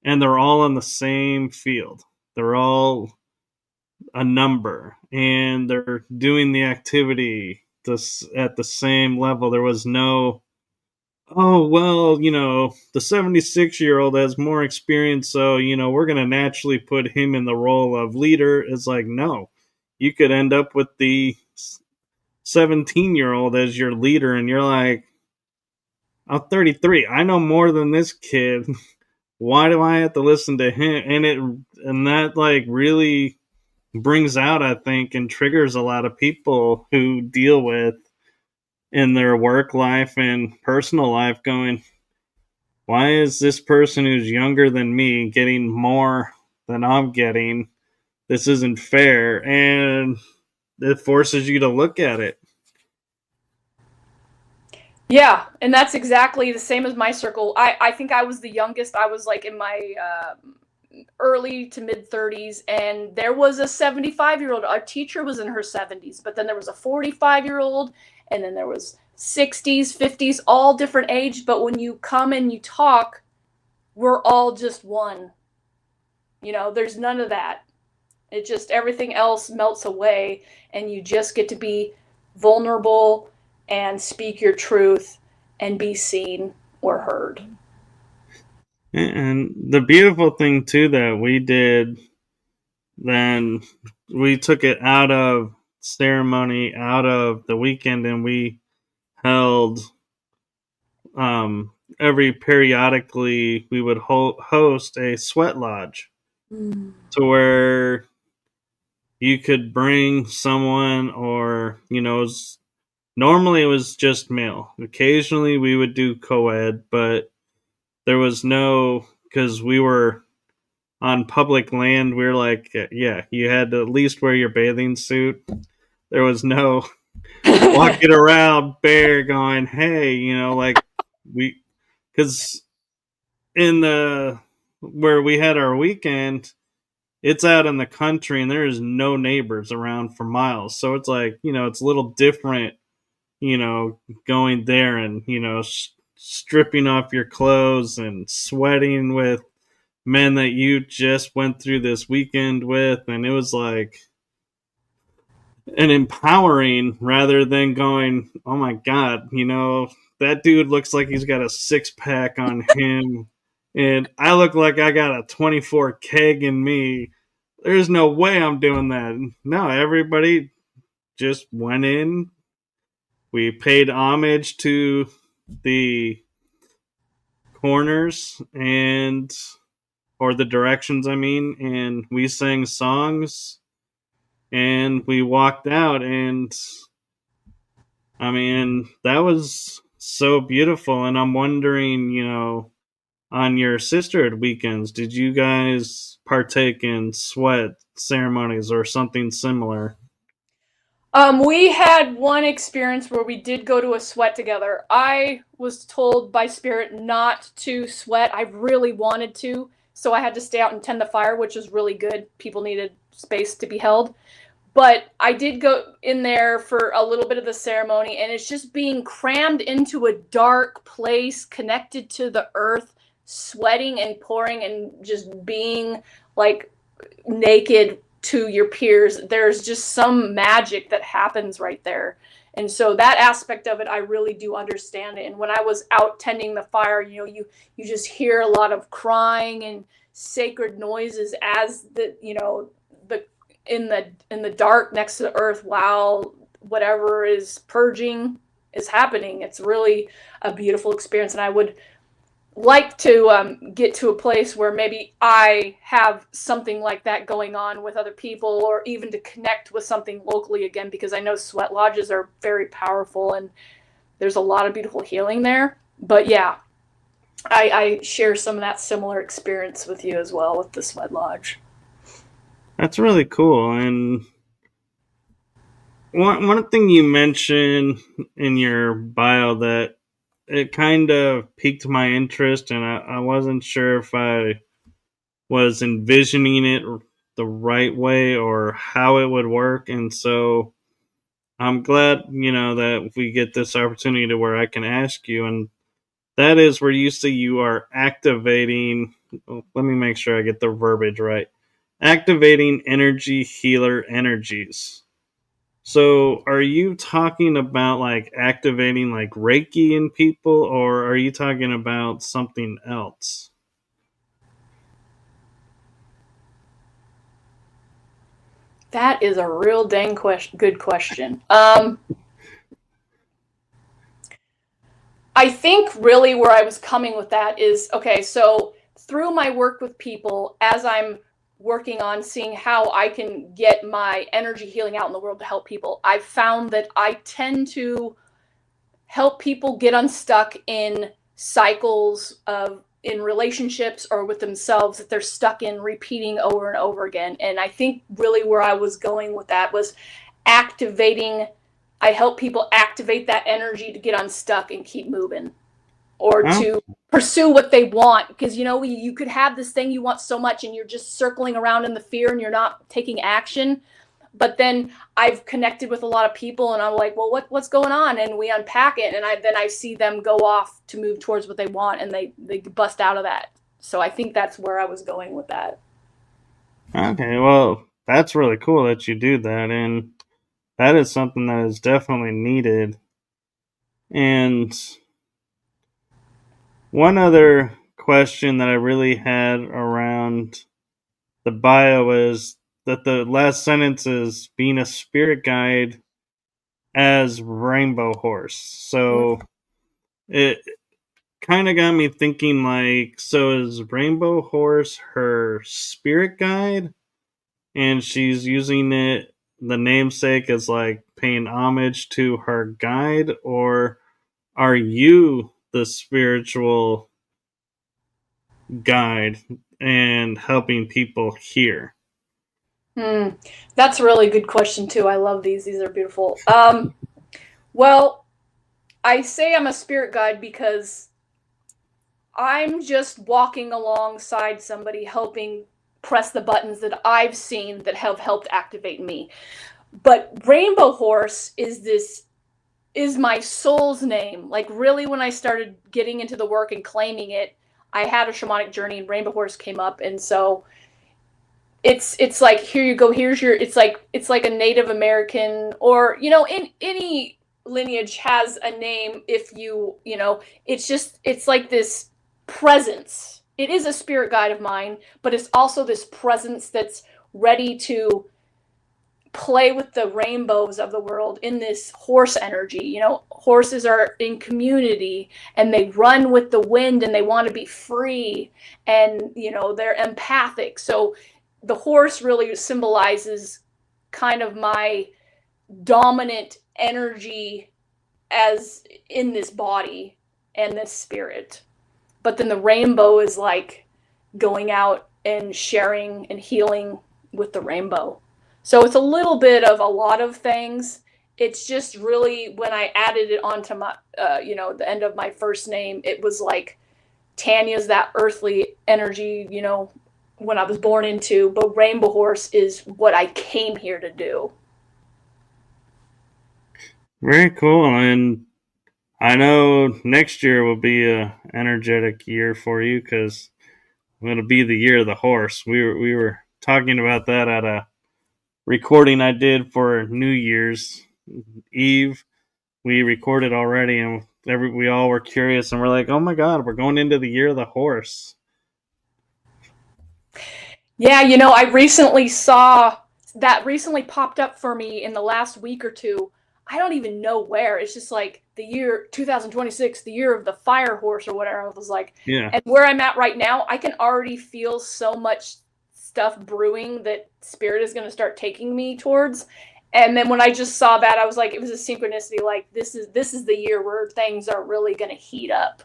and they're all in the same field. They're all a number, and they're doing the activity at the same level. There was no, oh, well, the 76-year-old has more experience, so, we're going to naturally put him in the role of leader. It's like, no, you could end up with the 17-year-old as your leader, and you're like, I'm 33. I know more than this kid. Why do I have to listen to him? And that like really brings out, I think, and triggers a lot of people who deal with in their work life and personal life, going, why is this person who's younger than me getting more than I'm getting? This isn't fair. And it forces you to look at it. Yeah, and that's exactly the same as my circle. I think I was the youngest. I was like in my early to mid 30s, and there was a 75-year-old. Our teacher was in her 70s, but then there was a 45-year-old, and then there was 60s, 50s, all different age. But when you come and you talk, we're all just one. There's none of that. It just, everything else melts away, and you just get to be vulnerable and speak your truth and be seen or heard. And the beautiful thing, too, that we did then, we took it out of ceremony, out of the weekend, and we held every periodically we would host a sweat lodge Mm. to where you could bring someone, or normally it was just male. Occasionally we would do co-ed, but there was no, because we were on public land, we were like, yeah, you had to at least wear your bathing suit. There was no walking around bare going, hey, like we, because in the where we had our weekend, it's out in the country and there is no neighbors around for miles. So it's like, it's a little different, going there and, stripping off your clothes and sweating with men that you just went through this weekend with. And it was like an empowering, rather than going, oh my God, that dude looks like he's got a six pack on him. And I look like I got a 24 keg in me. There's no way I'm doing that. No, everybody just went in. We paid homage to the corners, and or the directions, I mean, and we sang songs and we walked out. And I mean, that was so beautiful. And I'm wondering, on your sisterhood weekends, did you guys partake in sweat ceremonies or something similar? We had one experience where we did go to a sweat together. I was told by Spirit not to sweat. I really wanted to, so I had to stay out and tend the fire, which was really good. People needed space to be held. But I did go in there for a little bit of the ceremony, and it's just being crammed into a dark place, connected to the earth, sweating and pouring and just being like naked to your peers. There's just some magic that happens right there. And so that aspect of it, I really do understand it. And when I was out tending the fire, you just hear a lot of crying and sacred noises as the in the dark next to the earth while whatever is purging is happening. It's really a beautiful experience, and I would like to get to a place where maybe I have something like that going on with other people, or even to connect with something locally again, because I know sweat lodges are very powerful and there's a lot of beautiful healing there. But yeah, I share some of that similar experience with you as well with the sweat lodge. That's really cool. And one thing you mentioned in your bio that it kind of piqued my interest, and I wasn't sure if I was envisioning it the right way or how it would work. And so I'm glad, that we get this opportunity to where I can ask you. And that is where you say you are activating. Let me make sure I get the verbiage right. Activating energy healer energies. So, are you talking about like activating like Reiki in people, or are you talking about something else? That is a real dang good question. I think really where I was coming with that is, okay, so through my work with people, as I'm working on seeing how I can get my energy healing out in the world to help people, I've found that I tend to help people get unstuck in cycles of in relationships or with themselves that they're stuck in repeating over and over again. And I think really where I was going with that was activating. I help people activate that energy to get unstuck and keep moving, or Oh, to pursue what they want. Because you could have this thing you want so much and you're just circling around in the fear and you're not taking action. But then I've connected with a lot of people and I'm like, well, what's going on? And we unpack it, and I see them go off to move towards what they want, and they bust out of that. So I think that's where I was going with that. okay. Well, that's really cool that you do that. And that is something that is definitely needed. And one other question that I really had around the bio is that the last sentence is being a spirit guide as Rainbow Horse. So it kind of got me thinking like, so is Rainbow Horse her spirit guide? And she's using it, the namesake, as like paying homage to her guide? Or are you the spiritual guide and helping people here? Hmm. That's a really good question too. I love these. These are beautiful. Well, I say I'm a spirit guide because I'm just walking alongside somebody helping press the buttons that I've seen that have helped activate me. But Rainbow Horse is my soul's name. Like really when I started getting into the work and claiming it, I had a shamanic journey and Rainbow Horse came up, and so it's like, here you go, here's your, it's like a Native American, or in any lineage has a name. If it's like this presence. It is a spirit guide of mine, but it's also this presence that's ready to play with the rainbows of the world in this horse energy. You know, horses are in community and they run with the wind and they want to be free, and you know, they're empathic. So the horse really symbolizes kind of my dominant energy as in this body and this spirit. But then the rainbow is like going out and sharing and healing with the rainbow. So it's a little bit of a lot of things. It's just really when I added it onto my, the end of my first name, it was like Tanya's that earthly energy, you know, when I was born into, but Rainbow Horse is what I came here to do. Very cool. And I know next year will be a energetic year for you because it'll be the year of the horse. We were talking about that at a recording I did for New Year's Eve. We recorded already, and we all were curious, and we're like, "Oh my God, we're going into the year of the horse." Yeah, you know, I recently saw that recently popped up for me in the last week or two. I don't even know where. It's just like the year 2026, the year of the fire horse or whatever. I was like, Yeah. and where I'm at right now, I can already feel so much stuff brewing that spirit is going to start taking me towards. And then when I just saw that, I was like, it was a synchronicity. Like this is the year where things are really going to heat up.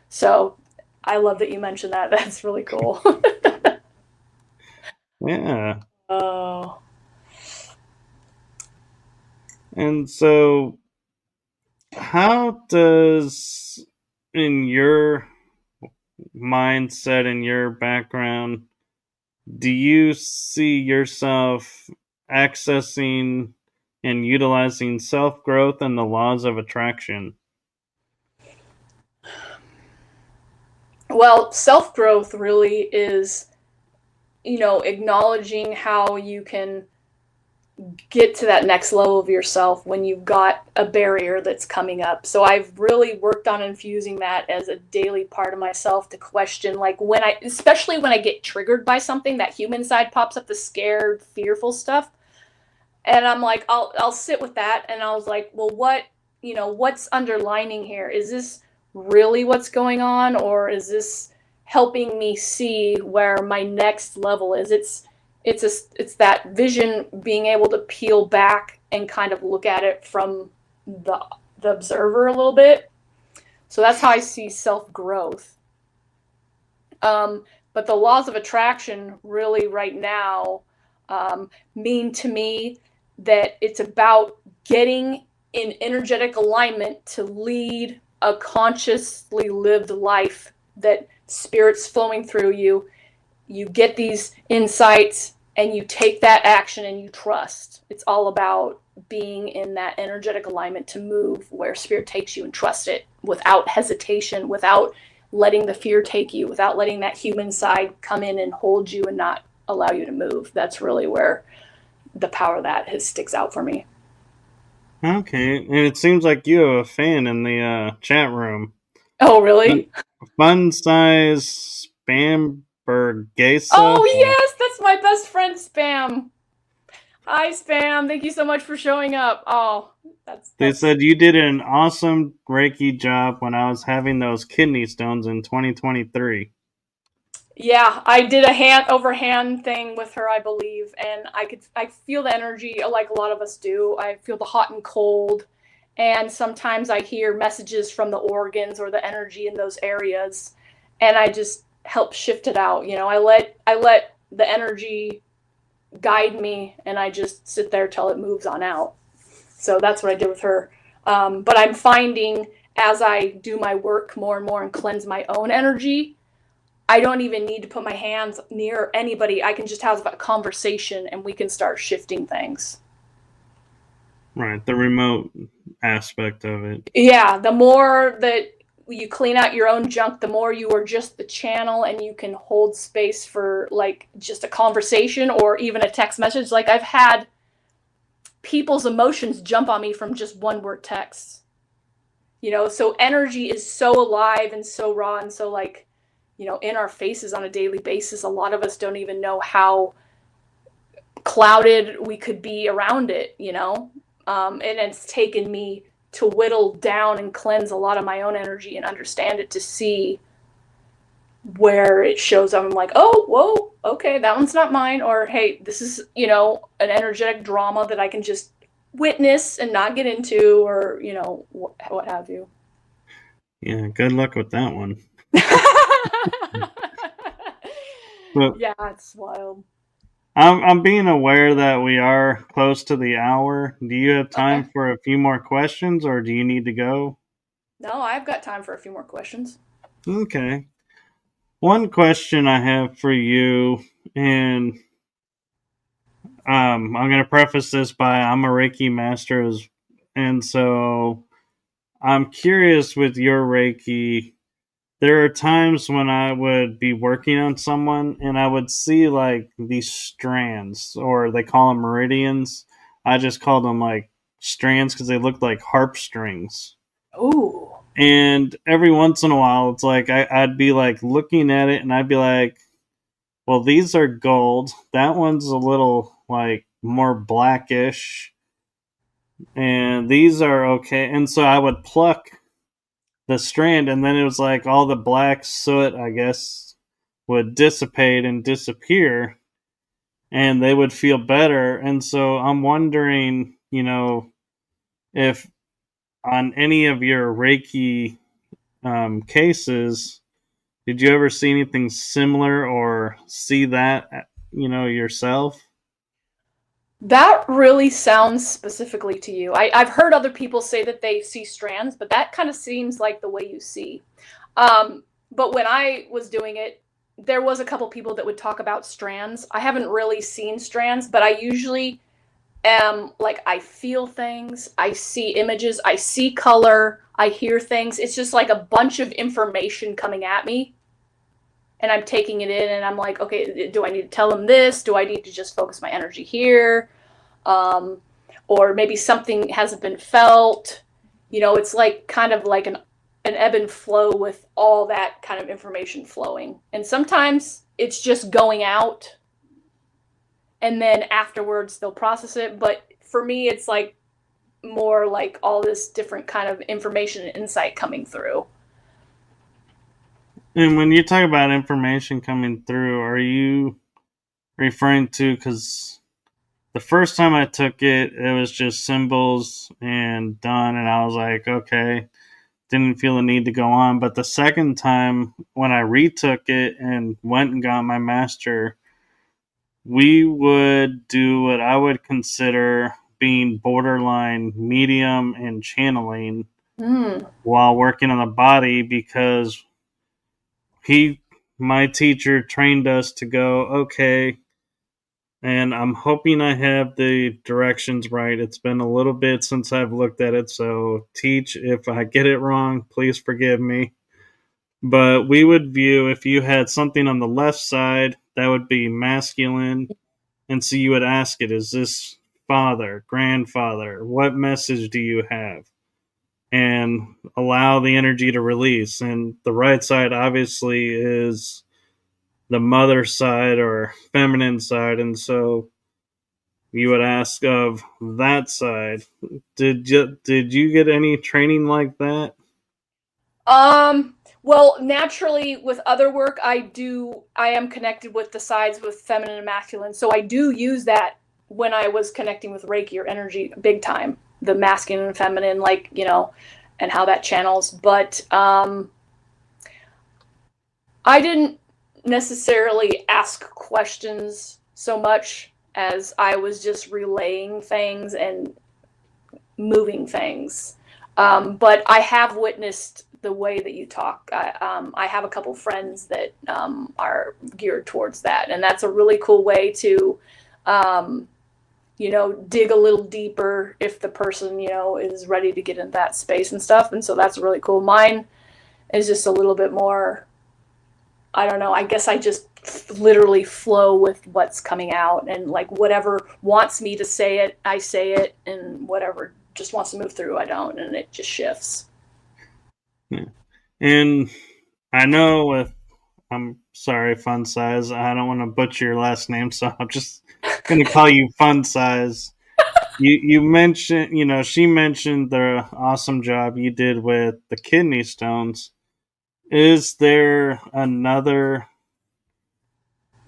So I love that you mentioned that. That's really cool. Yeah. Oh. And so, how does, in your mindset, in your background, do you see yourself accessing and utilizing self growth and the laws of attraction? Well, self growth really is, you know, acknowledging how you can get to that next level of yourself when you've got a barrier that's coming up. So I've really worked on infusing that as a daily part of myself to question, like especially when I get triggered by something, that human side pops up, the scared, fearful stuff. And I'm like, I'll sit with that. And I was like, well, what's underlining here? Is this really what's going on? Or is this helping me see where my next level is? It's that vision, being able to peel back and kind of look at it from the observer a little bit. So that's how I see self growth. But the laws of attraction really right now mean to me that it's about getting in energetic alignment to lead a consciously lived life, that spirit's flowing through you. You get these insights and you take that action and you trust. It's all about being in that energetic alignment to move where spirit takes you and trust it without hesitation, without letting the fear take you, without letting that human side come in and hold you and not allow you to move. That's really where the power of that sticks out for me. Okay, and it seems like you have a fan in the chat room. Oh, really? Fun size Spambergesa. Oh, yes, that's my best friend, Spam. Hi, Spam. Thank you so much for showing up. Oh, They said you did an awesome Reiki job when I was having those kidney stones in 2023. Yeah, I did a hand over hand thing with her, I believe, and I feel the energy like a lot of us do. I feel the hot and cold, and sometimes I hear messages from the organs or the energy in those areas, and I just help shift it out. You know, I let the energy guide me, and I just sit there till it moves on out. So that's what I did with her. But I'm finding as I do my work more and more and cleanse my own energy, I don't even need to put my hands near anybody. I can just have a conversation and we can start shifting things. Right, the remote aspect of it. Yeah, the more that you clean out your own junk, the more you are just the channel and you can hold space for like just a conversation or even a text message. Like I've had people's emotions jump on me from just one word text. You know, so energy is so alive and so raw and so like, you know, in our faces on a daily basis. A lot of us don't even know how clouded we could be around it, you know? And it's taken me to whittle down and cleanse a lot of my own energy and understand it to see where it shows up. I'm like, oh, whoa, okay, that one's not mine. Or, hey, this is, you know, an energetic drama that I can just witness and not get into, or, you know, what have you. Yeah, good luck with that one. But Yeah, it's wild. I'm being aware that we are close to the hour. Do you have time Okay. for a few more questions, or do you need to go? No, I've got time for a few more questions. Okay. One question I have for you, and I'm going to preface this by I'm a Reiki master, and so I'm curious with your Reiki. There are times when I would be working on someone and I would see like these strands, or they call them meridians. I just call them like strands because they look like harp strings. Ooh. And every once in a while, it's like I'd be like looking at it and I'd be like, well, these are gold. That one's a little like more blackish. And these are okay. And so I would pluck the strand, and then it was like all the black soot, I guess, would dissipate and disappear, and they would feel better. And so I'm wondering, if on any of your Reiki cases, did you ever see anything similar or see that, yourself? That really sounds specifically to you. I've heard other people say that they see strands, but that kind of seems like the way you see. But when I was doing it, there was a couple people that would talk about strands. I haven't really seen strands, but I usually am like, I feel things, I see images, I see color, I hear things. It's just like a bunch of information coming at me, and I'm taking it in, and I'm like, okay, do I need to tell them this? Do I need to just focus my energy here? Um, or maybe something hasn't been felt. You know, it's like kind of like an ebb and flow with all that kind of information flowing. And sometimes it's just going out, and then afterwards they'll process it. But for me, it's like more like all this different kind of information and insight coming through. And when you talk about information coming through, are you referring to, because the first time I took it, it was just symbols and done, and I was like, okay, didn't feel the need to go on. But the second time, when I retook it and went and got my master, we would do what I would consider being borderline medium and channeling Mm. while working on the body, because he, my teacher, trained us to go, okay, and I'm hoping I have the directions right. It's been a little bit since I've looked at it, so teach if I get it wrong, please forgive me. But we would view, if you had something on the left side, that would be masculine, and so you would ask it, is this father, grandfather? What message do you have? And allow the energy to release. And the right side obviously is the mother side or feminine side, and so you would ask of that side. Did you get any training like that? Well, naturally with other work, I am connected with the sides with feminine and masculine. So I do use that when I was connecting with Reiki or energy big time. The masculine and feminine, like, you know, and how that channels. But I didn't necessarily ask questions so much as I was just relaying things and moving things. But I have witnessed the way that you talk. I have a couple friends that are geared towards that, and that's a really cool way to, um, you know, dig a little deeper if the person, you know, is ready to get in that space and stuff. And so that's really cool. Mine is just a little bit more. I don't know. I guess I just literally flow with what's coming out, and like whatever wants me to say it, I say it, and whatever just wants to move through, I don't, and it just shifts. Yeah. And I know I'm sorry, Fun Size. I don't want to butcher your last name, so I'll just gonna call you fun size. You mentioned, she mentioned the awesome job you did with the kidney stones. Is there another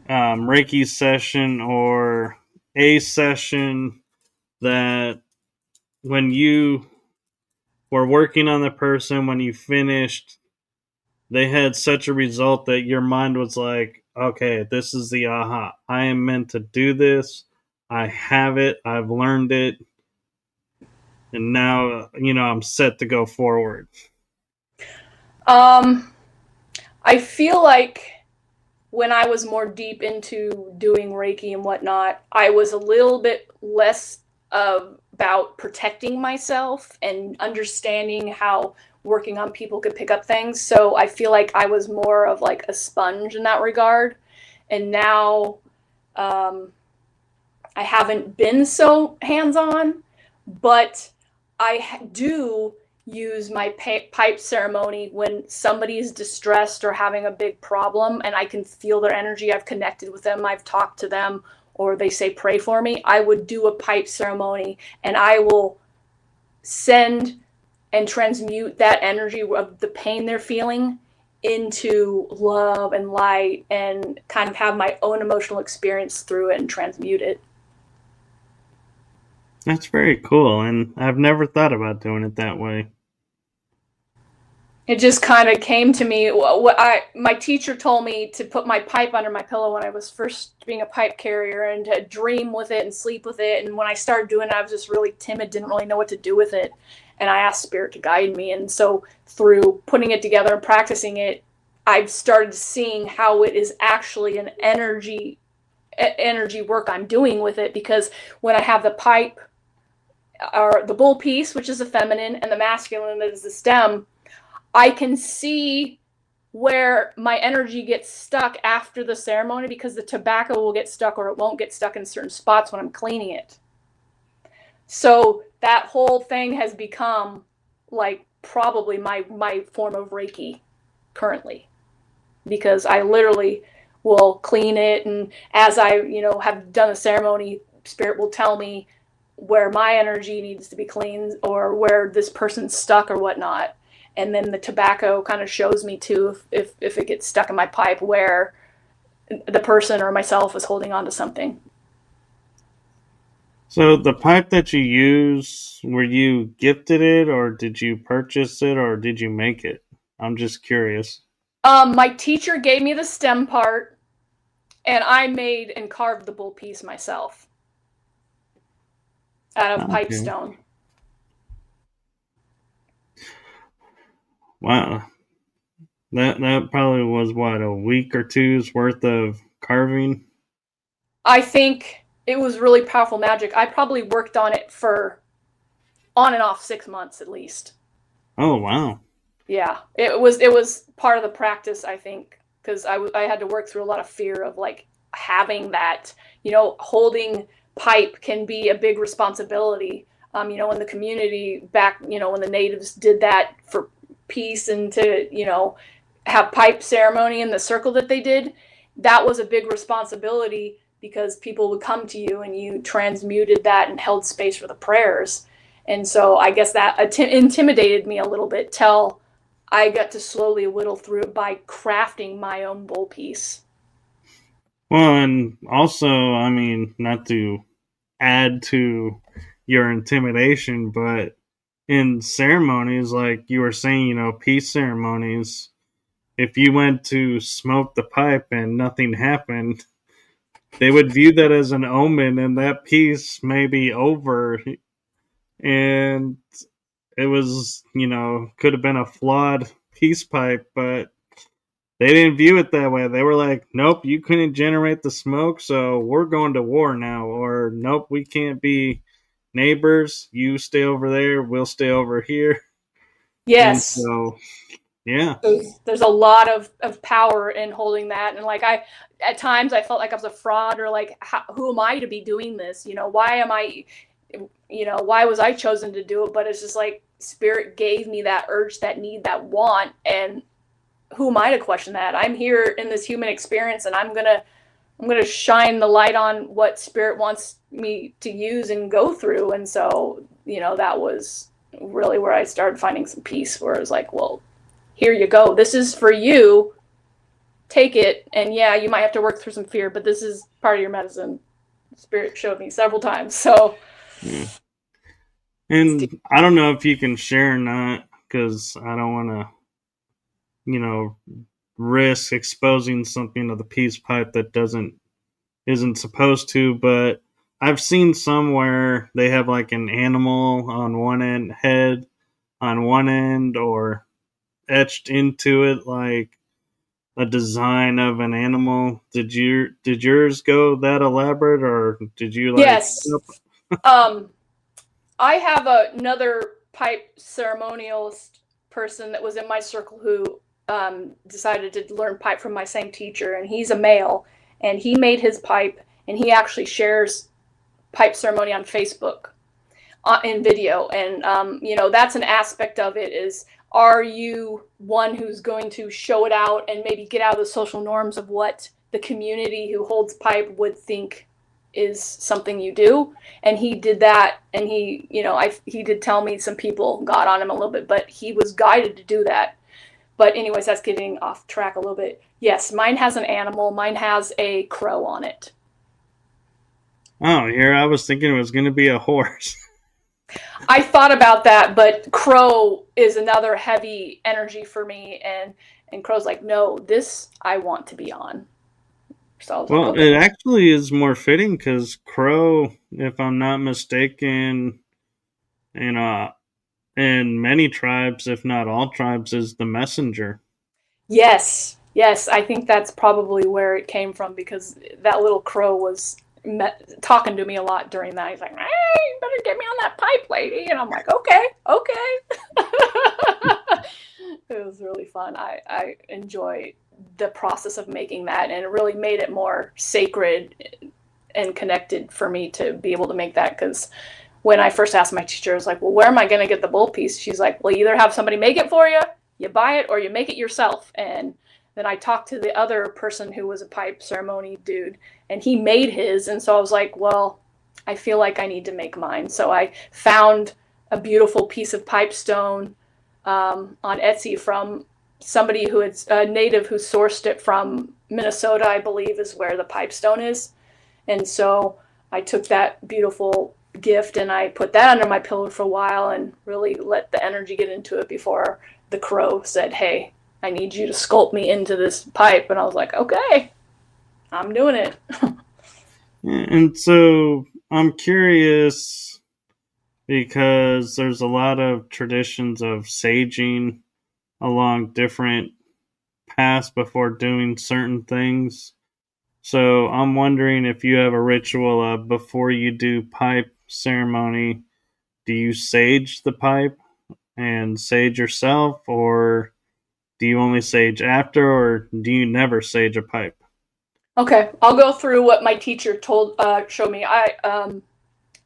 Reiki session or a session that when you were working on the person, when you finished, they had such a result that your mind was like, okay, this is the aha. I am meant to do this. I have it. I've learned it. And now, I'm set to go forward. Um, I feel like when I was more deep into doing Reiki and whatnot, I was a little bit less about protecting myself and understanding how working on people could pick up things. So I feel like I was more of like a sponge in that regard. And now um, I haven't been so hands on, but I do use my pipe ceremony when somebody's distressed or having a big problem and I can feel their energy. I've connected with them, I've talked to them, or they say, pray for me. I would do a pipe ceremony and I will send and transmute that energy of the pain they're feeling into love and light and kind of have my own emotional experience through it and transmute it. That's very cool. And I've never thought about doing it that way. It just kind of came to me. My teacher told me to put my pipe under my pillow when I was first being a pipe carrier and to dream with it and sleep with it. And when I started doing it, I was just really timid, didn't really know what to do with it. And I asked Spirit to guide me. And so through putting it together and practicing it, I've started seeing how it is actually an energy work I'm doing with it. Because when I have the pipe or the bull piece, which is the feminine, and the masculine, that is the stem, I can see where my energy gets stuck after the ceremony because the tobacco will get stuck or it won't get stuck in certain spots when I'm cleaning it. So that whole thing has become like probably my form of Reiki currently, because I literally will clean it, and as I have done the ceremony, Spirit will tell me where my energy needs to be cleaned or where this person's stuck or whatnot. And then the tobacco kind of shows me too if it gets stuck in my pipe where the person or myself is holding on to something. So the pipe that you use, were you gifted it or did you purchase it or did you make it? I'm just curious. My teacher gave me the stem part and I made and carved the bull piece myself out of pipe Okay. stone. Wow. That probably was what, a week or two's worth of carving? I think it was really powerful magic. I probably worked on it for on and off 6 months at least. Oh wow. Yeah, it was part of the practice, I think, because I had to work through a lot of fear of like having that, holding pipe can be a big responsibility. In the community back, when the natives did that for peace and to, have pipe ceremony in the circle that they did, that was a big responsibility because people would come to you and you transmuted that and held space for the prayers. And so I guess that intimidated me a little bit till I got to slowly whittle through it by crafting my own bowl piece. Well, and also, I mean, not to add to your intimidation, but in ceremonies, like you were saying, peace ceremonies, if you went to smoke the pipe and nothing happened, they would view that as an omen and that peace may be over. And it was, could have been a flawed peace pipe, but they didn't view it that way. They were like, nope, you couldn't generate the smoke, so we're going to war now. Or, nope, we can't be neighbors. You stay over there, we'll stay over here. And Yes. so, yeah. There's a lot of power in holding that. And like at times I felt like I was a fraud or like, who am I to be doing this? Why am I, why was I chosen to do it? But it's just like Spirit gave me that urge, that need, that want. And who am I to question that? I'm here in this human experience and I'm going to I'm going to shine the light on what Spirit wants me to use and go through. And so, that was really where I started finding some peace, where I was like, well, here you go. This is for you. Take it. And yeah, you might have to work through some fear, but this is part of your medicine. Spirit showed me several times. So, yeah. And I don't know if you can share or not, because I don't want to, risk exposing something to the peace pipe that isn't supposed to. But I've seen some where they have like an animal on one end, head on one end, or etched into it like a design of an animal. Did yours go that elaborate, or did you like? yes. I have another pipe ceremonialist person that was in my circle who decided to learn pipe from my same teacher, and he's a male, and he made his pipe, and he actually shares pipe ceremony on Facebook in video, and that's an aspect of it. Is, are you one who's going to show it out and maybe get out of the social norms of what the community who holds pipe would think is something you do? And he did that, and he did tell me some people got on him a little bit, but he was guided to do that. But anyways, that's getting off track a little bit. Yes, mine has an animal. Mine has a crow on it. Oh, here I was thinking it was going to be a horse. I thought about that, but crow is another heavy energy for me, and crow's like, no, this I want to be on. So I was Well, like, okay. it actually is more fitting because crow, if I'm not mistaken, in many tribes, if not all tribes, is the messenger. Yes, I think that's probably where it came from, because that little crow was talking to me a lot during that. He's like, hey, you better get me on that pipe, lady. And I'm like, okay. It was really fun. I enjoy the process of making that, and it really made it more sacred and connected for me to be able to make that. Because when I first asked my teacher, I was like, well, where am I going to get the bowl piece? She's like, well, you either have somebody make it for you, you buy it, or you make it yourself. And then I talked to the other person who was a pipe ceremony dude, and he made his. And so I was like, well, I feel like I need to make mine. So I found a beautiful piece of pipe stone on Etsy from somebody who is a native who sourced it from Minnesota, I believe, is where the pipe stone is. And so I took that beautiful gift and I put that under my pillow for a while and really let the energy get into it before the crow said, hey, I need you to sculpt me into this pipe. And I was like, okay, I'm doing it. And so I'm curious because there's a lot of traditions of saging along different paths before doing certain things. So I'm wondering if you have a ritual of before you do pipe ceremony, do you sage the pipe and sage yourself, or do you only sage after, or do you never sage a pipe? Okay, I'll go through what my teacher showed me.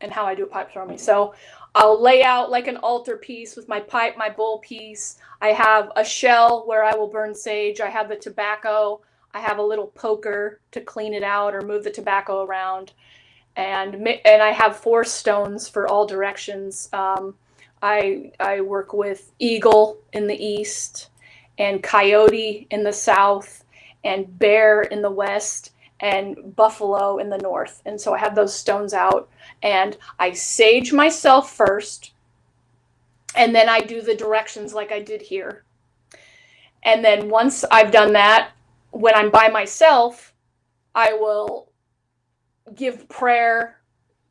And how I do a pipe ceremony. So I'll lay out like an altar piece with my pipe, my bowl piece. I have a shell where I will burn sage. I have the tobacco. I have a little poker to clean it out or move the tobacco around. And I have 4 stones for all directions. I work with eagle in the east, and coyote in the south, and bear in the west, and buffalo in the north. And so I have those stones out, and I sage myself first, and then I do the directions like I did here. And then once I've done that, when I'm by myself, I will give prayer,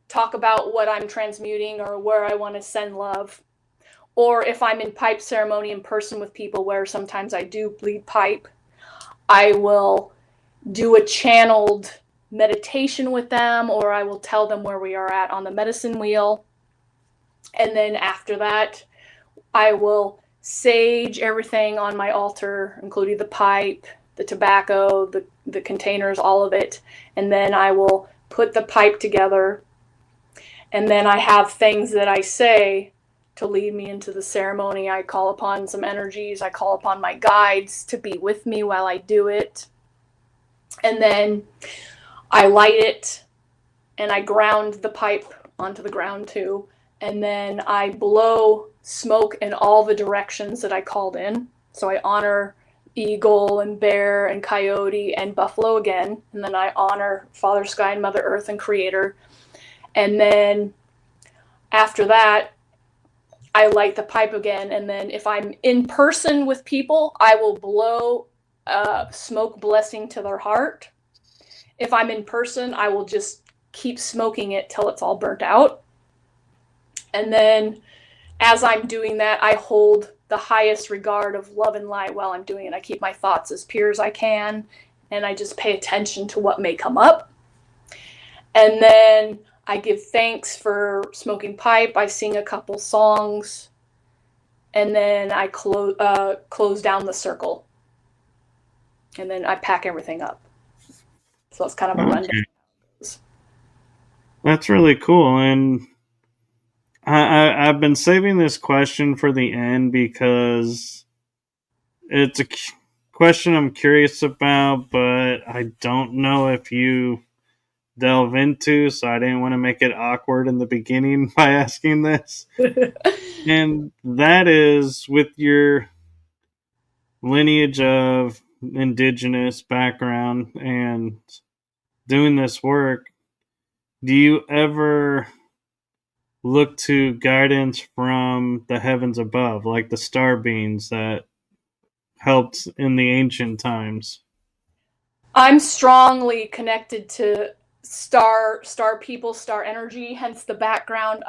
talk about what I'm transmuting or where I want to send love. Or if I'm in pipe ceremony in person with people, where sometimes I do bleed pipe, I will do a channeled meditation with them, or I will tell them where we are at on the medicine wheel. And then after that, I will sage everything on my altar, including the pipe, the tobacco, the containers, all of it. And then I will put the pipe together. And then I have things that I say to lead me into the ceremony. I call upon some energies. I call upon my guides to be with me while I do it. And then I light it, and I ground the pipe onto the ground too. And then I blow smoke in all the directions that I called in. So I honor eagle and bear and coyote and buffalo again. And then I honor Father Sky and Mother Earth and Creator. And then after that, I light the pipe again. And then if I'm in person with people, I will blow smoke blessing to their heart. If I'm in person, I will just keep smoking it till it's all burnt out. And then as I'm doing that, I hold the highest regard of love and light while I'm doing it. I keep my thoughts as pure as I can, and I just pay attention to what may come up. And then I give thanks for smoking pipe. I sing a couple songs, and then I close down the circle. And then I pack everything up. So it's kind of a rundown. That's really cool. And I've been saving this question for the end because it's a question I'm curious about, but I don't know if you delve into, so I didn't want to make it awkward in the beginning by asking this. And that is, with your lineage of indigenous background and doing this work, do you ever look to guidance from the heavens above, like the star beings that helped in the ancient times? I'm strongly connected to star people, star energy, hence the background.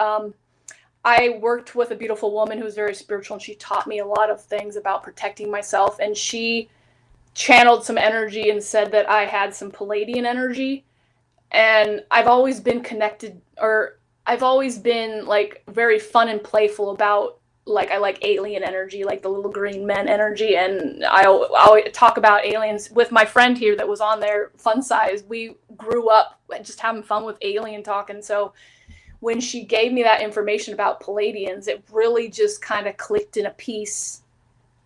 I worked with a beautiful woman who was very spiritual, and she taught me a lot of things about protecting myself. And she channeled some energy and said that I had some Palladian energy. And I've always been connected, or I've always been like very fun and playful about, like, I like alien energy, like the little green men energy. And I'll talk about aliens with my friend here that was on there, Fun Size. We grew up just having fun with alien talk. And so when she gave me that information about Palladians, it really just kind of clicked in a piece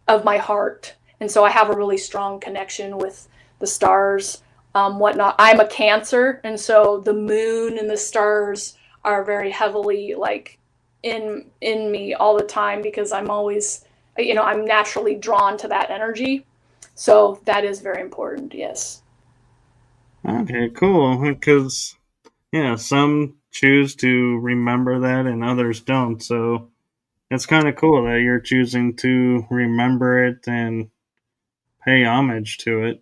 of my heart. And so I have a really strong connection with the stars, whatnot. I'm a Cancer, and so the moon and the stars are very heavily like in me all the time, because I'm always, I'm naturally drawn to that energy. So that is very important. Yes. Okay, cool. Because, yeah, some choose to remember that and others don't. So it's kind of cool that you're choosing to remember it and pay homage to it.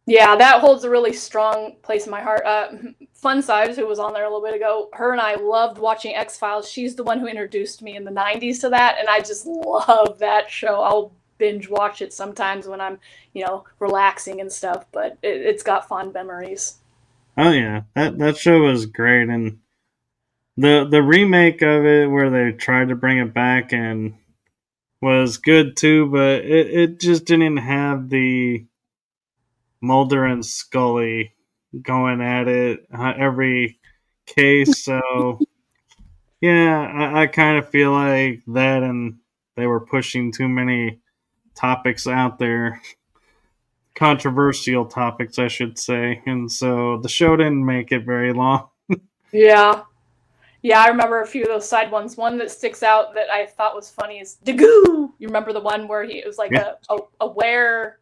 Yeah, that holds a really strong place in my heart. Fun Size, who was on there a little bit ago, her and I loved watching X-Files. She's the one who introduced me in the 90s to that, and I just love that show. I'll binge watch it sometimes when I'm, relaxing and stuff, but it's got fond memories. Oh yeah, that show was great, and the remake of it where they tried to bring it back and was good too, but it just didn't have the Mulder and Scully going at it every case. So yeah, I kind of feel like that, and they were pushing too many topics out there, controversial topics, I should say, and so the show didn't make it very long. Yeah. Yeah, I remember a few of those side ones. One that sticks out that I thought was funny is Dagoo. You remember the one where it was like Yeah. a were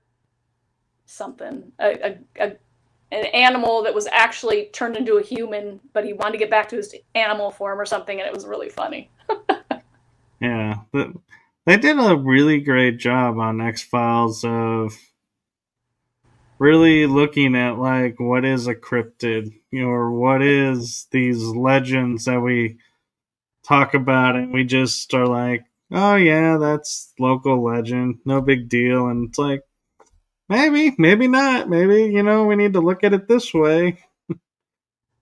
something, an animal that was actually turned into a human, but he wanted to get back to his animal form or something, and it was really funny. Yeah, they did a really great job on X-Files of really looking at, like, what is a cryptid, or what is these legends that we talk about, and we just are like, oh yeah, that's local legend, no big deal. And it's like, maybe not, maybe, we need to look at it this way.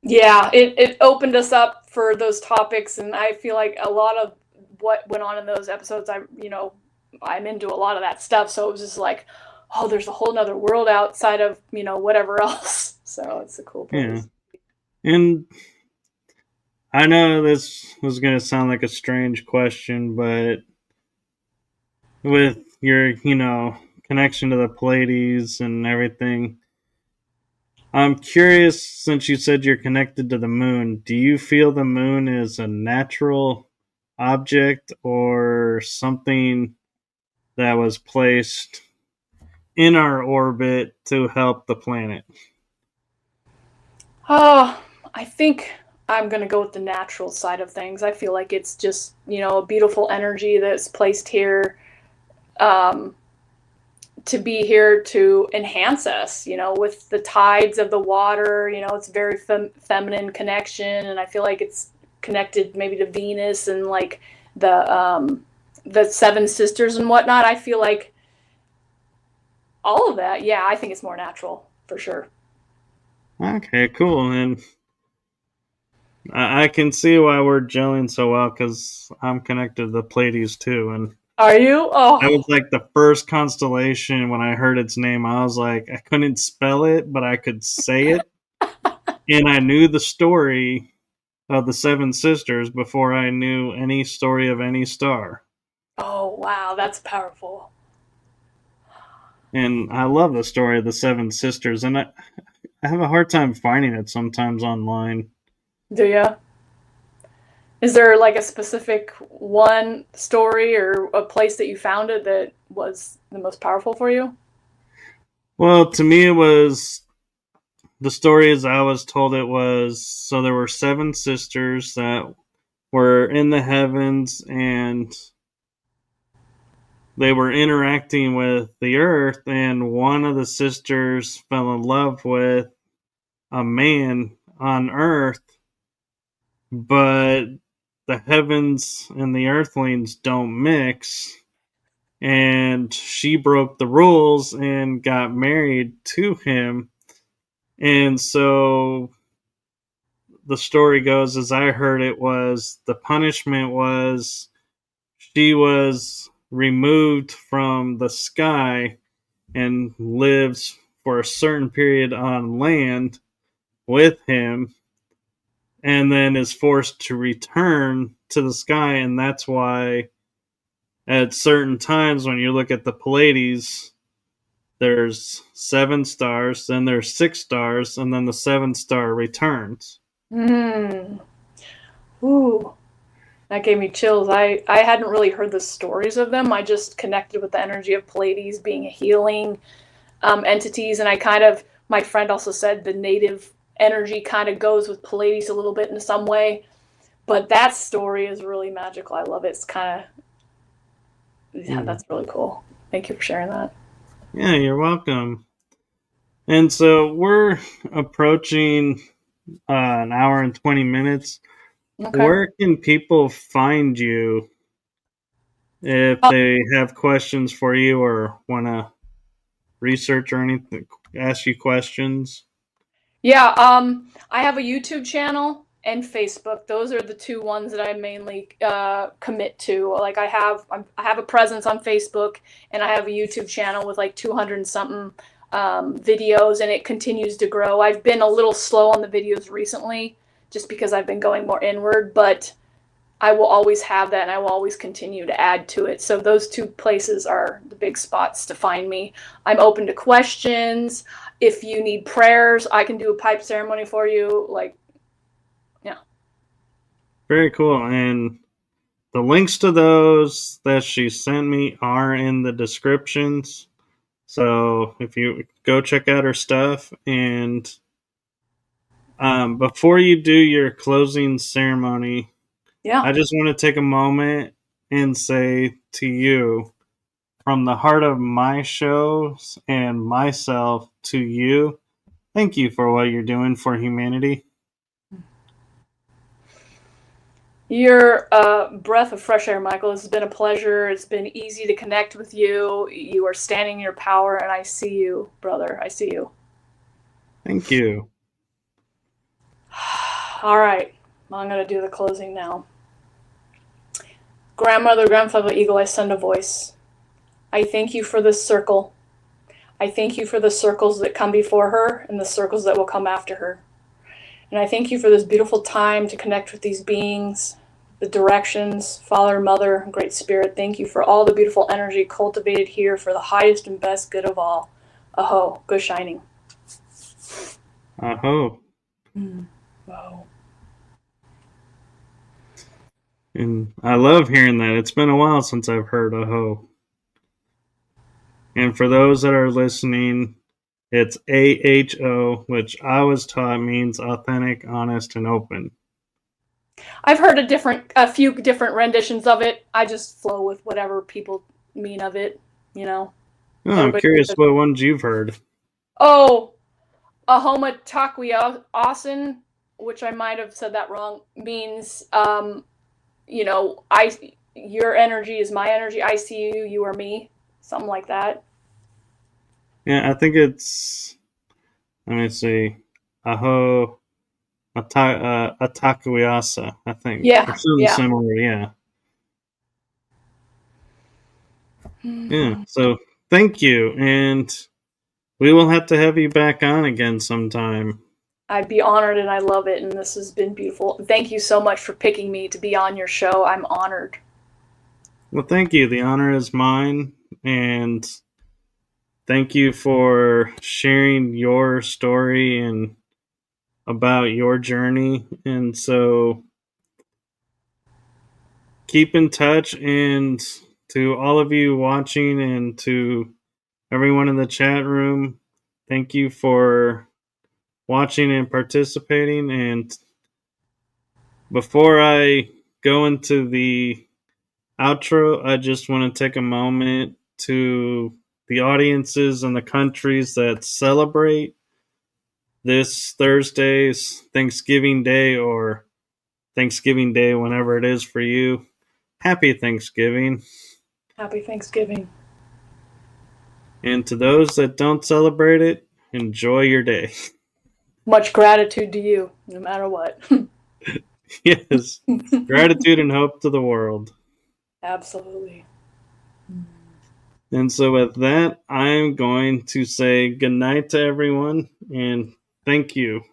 Yeah, it opened us up for those topics, and I feel like a lot of what went on in those episodes, I'm into a lot of that stuff, so it was just like, oh, there's a whole nother world outside of, whatever else. So it's a cool place. Yeah. And I know this was going to sound like a strange question, but with your, connection to the Pleiades and everything, I'm curious, since you said you're connected to the moon, do you feel the moon is a natural object or something that was placed in our orbit to help the planet? Oh, I think I'm going to go with the natural side of things. I feel like it's just, a beautiful energy that's placed here um, to be here to enhance us, with the tides of the water. It's a very feminine connection. And I feel like it's connected maybe to Venus and like the seven sisters and whatnot. I feel like all of that. Yeah, I think it's more natural for sure. Okay, cool. And I can see why we're gelling so well because I'm connected to the Pleiades too. And Are you? I was Oh, like the first constellation when I heard its name. I was like, I couldn't spell it, but I could say it. And I knew the story of the Seven Sisters before I knew any story of any star. oh, wow, that's powerful. And I love the story of the Seven Sisters. And I have a hard time finding it sometimes online. Do you? Is there like a specific one story or a place that you found it that was the most powerful for you? Well, to me, it was the story as I was told it was so there were seven sisters that were in the heavens and they were interacting with the earth, and one of the sisters fell in love with a man on earth, but the heavens and the earthlings don't mix. And she broke the rules and got married to him. And so the story goes, as I heard it, was the punishment was she was removed from the sky and lives for a certain period on land with him and then is forced to return to the sky. And that's why at certain times when you look at the Pleiades, there's seven stars, then there's six stars, and then the seventh star returns. Hmm. Ooh, that gave me chills. I hadn't really heard the stories of them. I just connected with the energy of Pleiades being a healing entities, and my friend also said the native energy kind of goes with Pleiades a little bit in some way. But that story is really magical. I love it. It's kind of, yeah, Mm. that's really cool. Thank you for sharing that. Yeah, you're welcome. And so we're approaching an hour and 20 minutes. Okay. Where can people find you if Uh, they have questions for you or want to research or anything, ask you questions? yeah, I have a YouTube channel and Facebook. Those are the two ones that I mainly commit to. Like I have a presence on Facebook, and I have a YouTube channel with like 200 and something videos, and it continues to grow. I've been a little slow on the videos recently, just because I've been going more inward, but I will always have that, and I will always continue to add to it. So those two places are the big spots to find me. I'm open to questions. If you need prayers, I can do a pipe ceremony for you. Like, yeah. Very cool. And the links to those that she sent me are in the descriptions. So if you go check out her stuff, and before you do your closing ceremony, Yeah. I just want to take a moment and say to you, from the heart of my shows and myself to you, thank you for what you're doing for humanity. You're a breath of fresh air, Michael. This has been a pleasure. It's been easy to connect with you. You are standing in your power, and I see you, brother. I see you. Thank you. All right. I'm going to do the closing now. Grandmother, grandfather, eagle, I send a voice. I thank you for this circle. I thank you for the circles that come before her and the circles that will come after her. And I thank you for this beautiful time to connect with these beings, the directions, Father, Mother, Great Spirit. Thank you for all the beautiful energy cultivated here for the highest and best good of all. Aho, good shining. Aho. Wow. And I love hearing that. It's been a while since I've heard aho. And for those that are listening, it's AHO, which I was taught means authentic, honest, and open. I've heard a few different renditions of it. I just flow with whatever people mean of it, you know. Oh, I'm curious what ones you've heard. Oh, Ahoma Takwiasan, which I might have said that wrong, means, you know, your energy is my energy. I see you, you are me. Something like that. Yeah, I think it's, let me see, Aho Atakuiasa, I think. Yeah, Or something yeah. similar, yeah. Yeah, so thank you. And we will have to have you back on again sometime. I'd be honored, and I love it, and this has been beautiful. Thank you so much for picking me to be on your show. I'm honored. Well, thank you. The honor is mine. And thank you for sharing your story and about your journey. And so keep in touch. And to all of you watching and to everyone in the chat room, thank you for watching and participating. And before I go into the outro, I just want to take a moment to the audiences and the countries that celebrate this Thursday's Thanksgiving Day or Thanksgiving Day, whenever it is for you. Happy Thanksgiving. Happy Thanksgiving. And to those that don't celebrate it, enjoy your day. Much gratitude to you, no matter what. Yes. Gratitude and hope to the world. Absolutely. And so with that, I'm going to say goodnight to everyone and thank you.